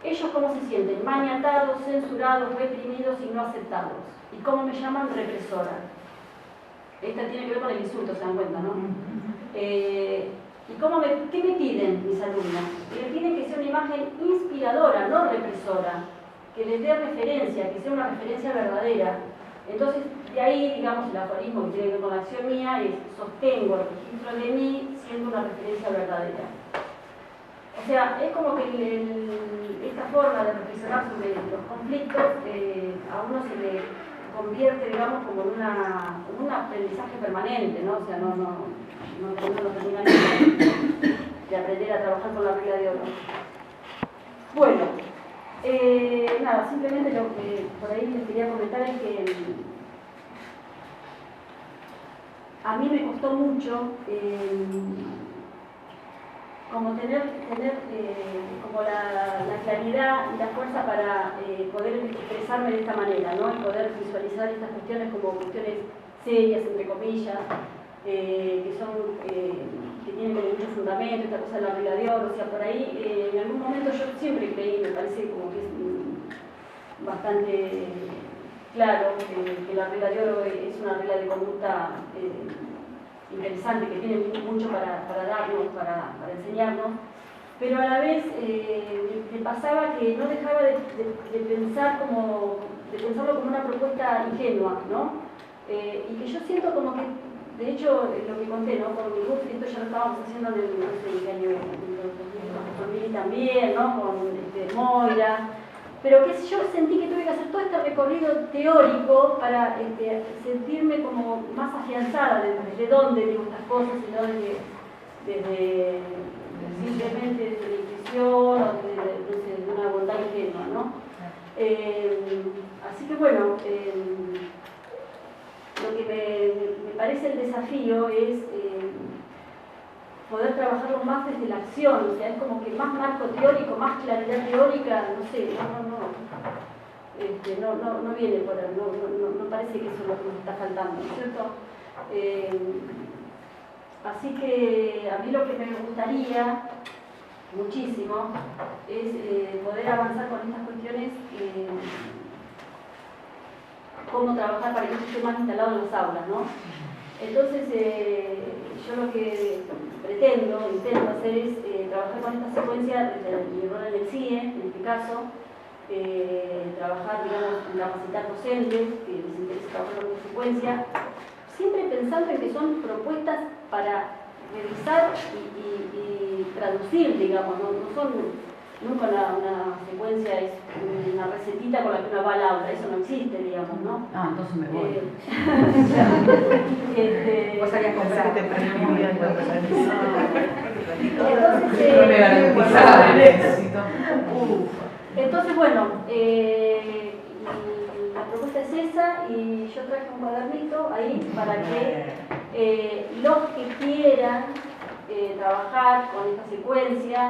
Ellos, ¿cómo se sienten? Maniatados, censurados, reprimidos y no aceptados. ¿Y cómo me llaman? Represora. Esta tiene que ver con el insulto, se dan cuenta, ¿no? ¿Y qué me piden mis alumnos? Me piden que sea una imagen inspiradora, no represora, que les dé referencia, que sea una referencia verdadera. Entonces, de ahí, digamos, el aforismo que tiene que ver con la acción mía es sostengo el registro de mí siendo una referencia verdadera. O sea, es como que esta forma de reflexionar sobre los conflictos a uno se le convierte, digamos, como en una aprendizaje permanente, ¿no? O sea, no termina de aprender a trabajar con la regla de oro. Bueno, nada, simplemente lo que por ahí les quería comentar es que a mí me costó mucho como tener como la claridad y la fuerza para poder expresarme de esta manera, ¿no? Y poder visualizar estas cuestiones como cuestiones serias, entre comillas, que tienen como mucho fundamento, esta cosa de la regla de oro. O sea, por ahí en algún momento yo siempre creí, me parece como que es bastante claro que la regla de oro es una regla de conducta interesante, que tiene mucho para darnos, para enseñarnos, pero a la vez me pasaba que no dejaba de pensarlo como una propuesta ingenua, ¿no? Y que yo siento como que, de hecho, lo que conté, ¿no? Con mi grupo, esto ya lo estábamos haciendo en el, no sé qué año, con Mili también, ¿no? Con Moira. Pero que yo sentí que tuve que hacer todo este recorrido teórico para sentirme como más afianzada desde dónde digo estas cosas y no desde simplemente desde la intuición o desde una bondad ingenua, ¿no? Así que bueno, lo que me parece el desafío es poder trabajarlo más desde la acción, o sea, es como que más marco teórico, más claridad teórica, no sé, no viene por ahí, no parece que eso es lo que nos está faltando, ¿no es cierto? Así que a mí lo que me gustaría muchísimo es poder avanzar con estas cuestiones, cómo trabajar para que esto esté más instalado en las aulas, ¿no? Entonces, yo lo que intento hacer es trabajar con esta secuencia desde mi rol en el CIE, en este caso, trabajar, digamos, en capacitar docentes, que les interesa trabajar con esta secuencia, siempre pensando en que son propuestas para revisar y traducir, digamos, no son. Nunca una secuencia es una recetita con la que uno va al aula, eso no existe, digamos, ¿no? Ah, entonces me voy. Vos habías comprado. Te prendí muy bien cuando salís. Entonces, me garantizaba el éxito. Entonces, bueno, la propuesta es esa y yo traje un cuadernito ahí para que los que quieran trabajar con esta secuencia,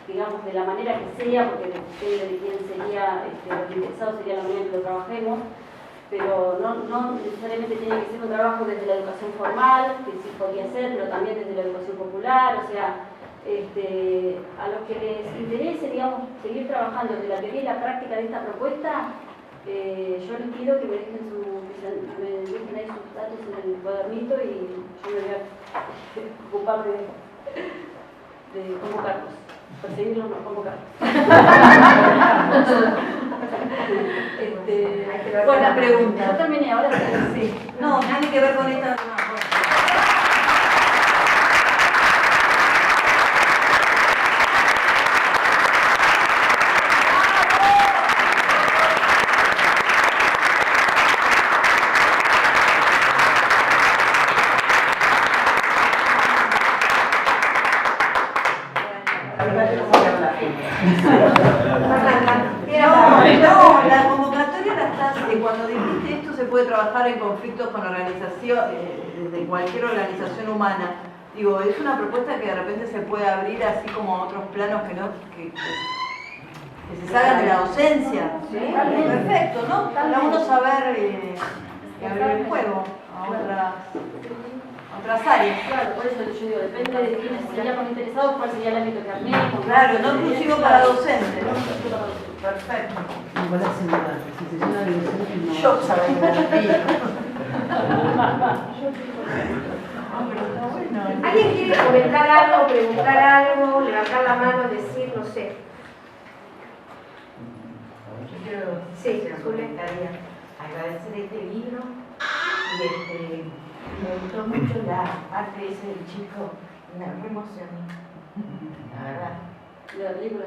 digamos, de la manera que sea, porque depende de quién sería, lo interesado sería la manera en que lo trabajemos, pero no necesariamente tiene que ser un trabajo desde la educación formal, que sí podría ser, pero también desde la educación popular, o sea, a los que les interese, digamos, seguir trabajando desde la teoría y la práctica de esta propuesta, yo les pido que me dejen ahí sus datos en el cuadernito y yo me voy a ocupar de convocarlos. Perseguirlos, no convocarlos. Buena pregunta. Yo terminé, ahora sí. No, tiene que ver con esta. No, la convocatoria la estás, cuando dijiste esto se puede trabajar en conflictos con organización, desde cualquier organización humana. Digo, es una propuesta que de repente se puede abrir así como a otros planos que se salgan de la docencia. ¿Sí? Perfecto, ¿no? Para uno saber abrir el juego a otras áreas. Claro, por eso yo digo, depende de quiénes seríamos interesados, cuál sería el ámbito que armemos. Claro, no exclusivo para docentes. Perfecto. Yo sabía. ¿Alguien quiere comentar algo, preguntar algo, levantar la mano, decir, no sé? Yo quiero agradecer este libro y me gustó mucho la parte esa del chico, me emocionó, la verdad. ¿De la película?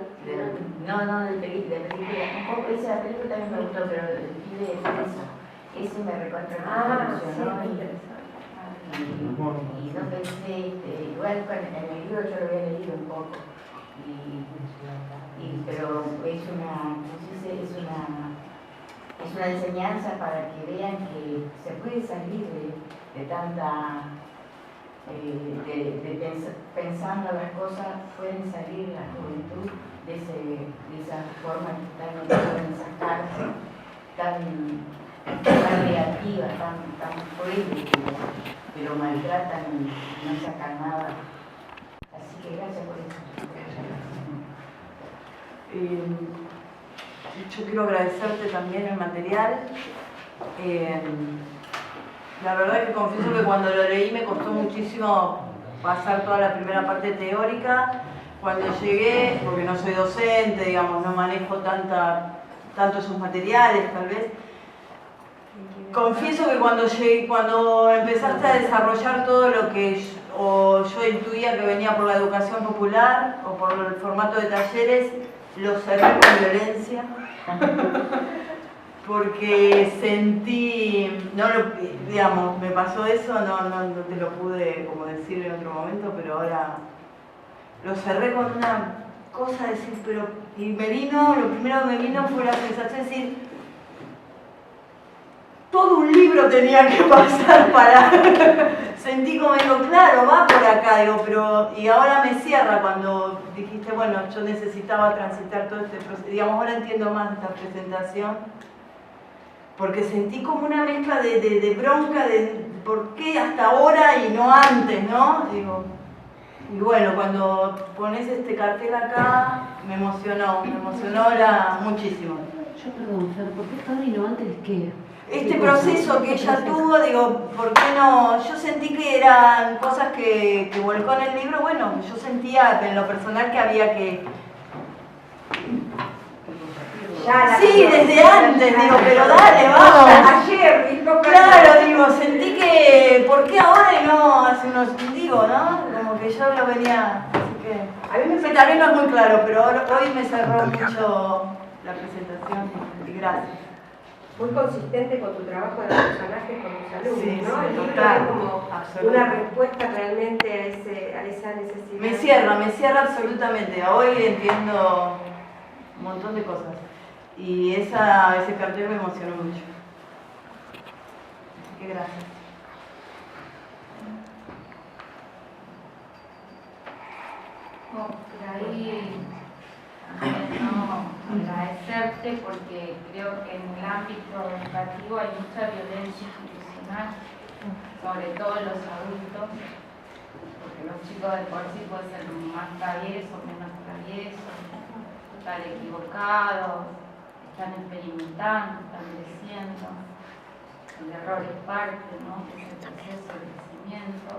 No, de película. Un poco esa película también me gustó, pero el pibe ese me recontra emocionó. Sí, y no pensé, igual en el libro yo lo había leído un poco, pero es una, no sé si es una enseñanza para que vean que se puede salir de tanta, pensando las cosas, pueden salir la juventud de esa forma que están metidos en esas cárceles tan negativa, tan cruel, que lo maltratan y no sacan nada. Así que gracias por eso. Yo quiero agradecerte también el material. La verdad que confieso que cuando lo leí me costó muchísimo pasar toda la primera parte teórica. Cuando llegué, porque no soy docente, digamos, no manejo tanto esos materiales, tal vez. Confieso que cuando empezaste a desarrollar todo lo que yo intuía que venía por la educación popular o por el formato de talleres, lo cerré con violencia. Porque sentí, digamos, me pasó eso, no te lo pude como decir en otro momento, pero ahora lo cerré con una cosa de decir, y lo primero que me vino fue la sensación de decir, todo un libro tenía que pasar para... Sentí como, digo, claro, va por acá, y ahora me cierra cuando dijiste, bueno, yo necesitaba transitar todo este proceso, digamos, ahora entiendo más esta presentación, porque sentí como una mezcla de bronca, de por qué hasta ahora y no antes, ¿no? Y bueno, cuando pones este cartel acá, me emocionó muchísimo. Yo perdón, Fer, ¿por qué hasta ahora y no antes qué? Este proceso que ella tuvo, ¿por qué no? Yo sentí que eran cosas que volcó en el libro, bueno, yo sentía en lo personal que había que... Sí, desde antes, pero dale, vamos. Ayer, claro, sentí que, ¿por qué ahora y no hace unos, ¿no? Como que yo lo venía, así que... A mí también no es muy claro, pero hoy me cerró mucho la presentación y gracias. Muy consistente con tu trabajo de los personajes con tus alumnos, sí, ¿no? Sí, el libro total, es como una respuesta realmente a esa necesidad. Me cierra absolutamente. Hoy entiendo un montón de cosas. Y ese cartel me emocionó mucho. Así que gracias. Por ahí, agradecerte porque creo que en el ámbito educativo hay mucha violencia institucional, sobre todo en los adultos, porque los chicos de por sí pueden ser más traviesos, menos traviesos, están equivocados, están experimentando, están creciendo, el error es parte, ¿no?, de ese proceso de crecimiento.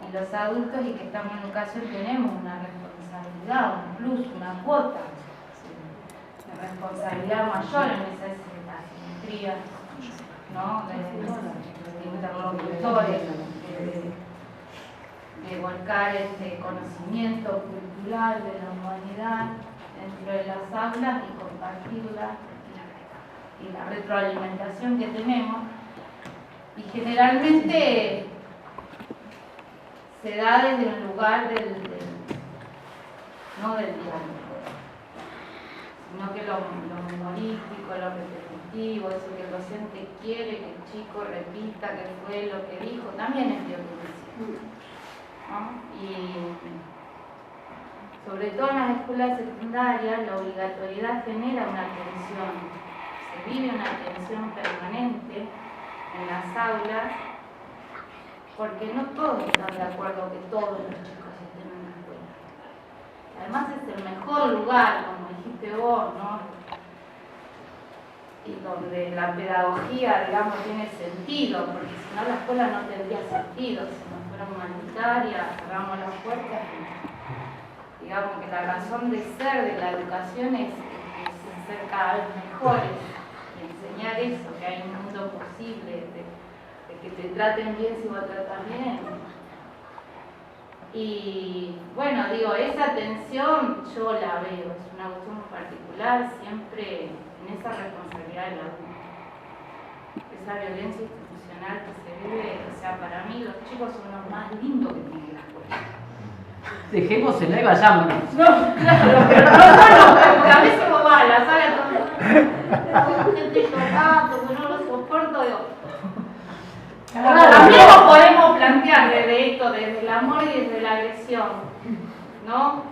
Y los adultos y que estamos en educación tenemos una responsabilidad, un plus, una cuota de responsabilidad mayor en esa asimetría, ¿no?, de interlocutores, de volcar este conocimiento cultural de la humanidad dentro de las aulas y compartirla y la retroalimentación que tenemos. Y generalmente se da desde el lugar no del diálogo, sino que lo humorístico, lo repetitivo, eso que el docente quiere que el chico repita que fue lo que dijo, también es violencia, ¿no? Y sobre todo en las escuelas secundarias la obligatoriedad genera una tensión, se vive una tensión permanente en las aulas, porque no todos están de acuerdo que todos los chicos estén en la escuela. Además es el mejor lugar, como dijiste vos, ¿no?, y donde la pedagogía, digamos, tiene sentido, porque si no la escuela no tendría sentido, si no fuera humanitaria, cerramos las puertas y digamos que la razón de ser de la educación es ser cada vez mejores y enseñar eso, que hay un mundo posible, de que te traten bien si vos tratas bien. Y bueno, digo, esa tensión yo la veo, es una cuestión muy particular, siempre en esa responsabilidad del adulto. Esa violencia institucional que se vive, o sea, para mí mí los chicos son los más lindos que tiene la escuela. Dejémosela y vayámonos. No, claro, pero no, porque a veces vos vas a la sala con gente llorando, que no lo soporto, digo. También lo podemos plantear desde esto, desde el amor y desde la agresión, ¿no?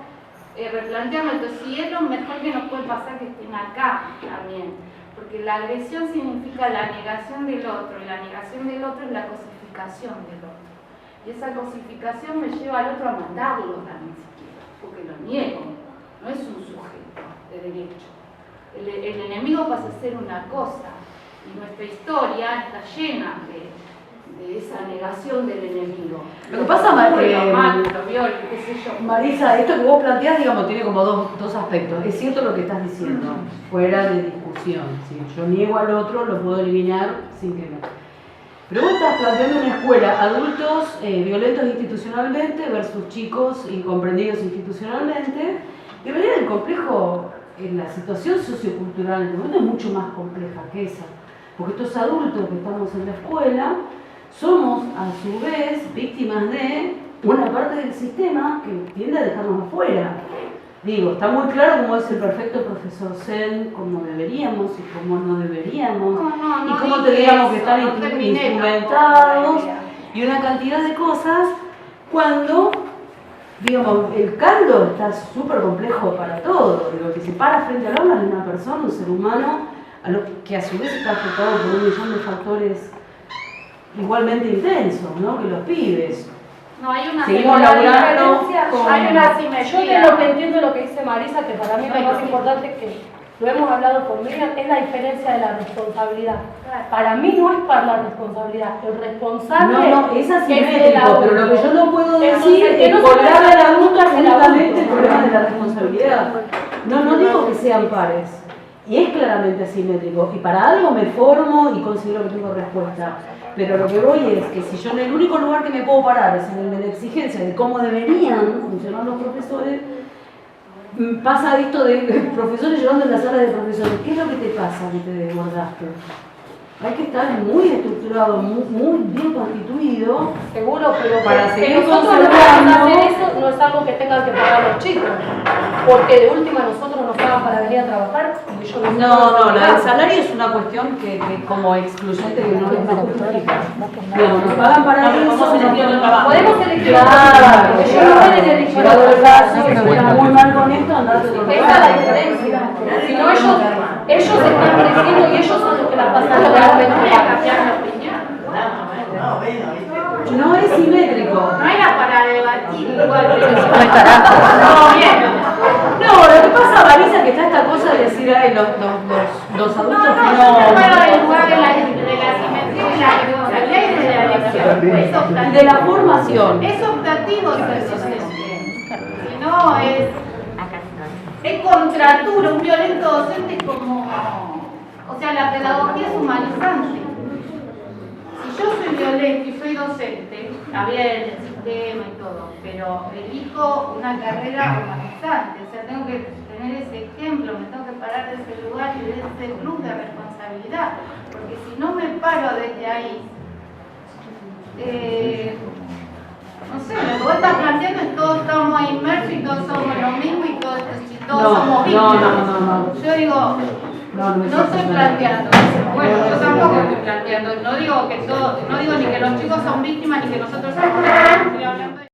Replantearlo, entonces si es lo mejor que nos puede pasar que estén acá también, porque la agresión significa la negación del otro, y la negación del otro es la cosificación del otro. Y esa cosificación me lleva al otro a matarlo también siquiera, porque lo niego, no es un sujeto de derecho. El enemigo pasa a ser una cosa, y nuestra historia está llena de esa negación del enemigo. Lo que pasa, qué sé yo. Marisa, esto que vos planteás, digamos, tiene como dos aspectos. Es cierto lo que estás diciendo, fuera de discusión. Si yo niego al otro, lo puedo eliminar sin que no. Pero vos estás planteando una escuela, adultos violentos institucionalmente versus chicos incomprendidos institucionalmente. Y en realidad el complejo, la situación sociocultural en este momento es mucho más compleja que esa. Porque estos adultos que estamos en la escuela somos a su vez víctimas de una parte del sistema que tiende a dejarnos afuera. Digo, está muy claro cómo es el perfecto profesor Zen, cómo deberíamos y cómo no deberíamos, y cómo tendríamos que estar instrumentados y una cantidad de cosas cuando, digamos, el caldo está súper complejo para todo. Digo, que se para frente al aula de una persona, un ser humano, que a su vez está afectado por un millón de factores igualmente intensos, ¿no? Que los pibes. No, hay una asimetría. Yo de lo que entiendo lo que dice Marisa, que para mí lo más importante que lo hemos hablado con Miriam, es la diferencia de la responsabilidad. Para mí no es para la responsabilidad, el responsable no, es asimétrico, pero lo que yo no puedo decir es colgar a la boca absolutamente el problema de la responsabilidad. No digo que sean pares, y es claramente asimétrico, y para algo me formo y considero que tengo respuesta. Pero lo que voy es que si yo en el único lugar que me puedo parar es en el de la exigencia de cómo deberían funcionar los profesores, pasa esto de profesores llorando en la sala de profesores. ¿Qué es lo que te pasa que te desbordaste? Hay que estar muy estructurado, muy bien constituido. Seguro, pero para seguir nosotros hacer eso no es algo que tengan que pagar los chicos. Porque de última nosotros nos pagan para venir a trabajar. Y yo no, el salario es una cuestión que como excluyente que no es justifica. Nos pagan para eso, podemos elegir. Claro, yo no voy a elegir el caso, que está muy mal con esto, andate con esa es la diferencia. Si no, ellos están creciendo y ellos son los que la pasan realmente mal. No es simétrico. No era para debatir igual, pero no, lo que pasa, Marisa, que está esta cosa de decir, ay, los adultos en lugar de la simetría y la responsabilidad y de la elección. De la formación. Es optativo ser docente. Si no, es contratura, un violento docente es como... O sea, la pedagogía es humanizante. Si yo soy violento y soy docente, está bien el sistema y todo, pero elijo una carrera humanizante, o sea, tengo que tener ese ejemplo, me tengo que parar de ese lugar y de ese club de responsabilidad, porque si no me paro desde ahí, no sé, lo que vos estás planteando es todos estamos inmersos y todos somos lo mismo y todos somos víctimas. No. Yo digo... No estoy planteando eso. Bueno, yo tampoco estoy planteando. No digo ni que los chicos son víctimas ni que nosotros somos víctimas. Estoy hablando de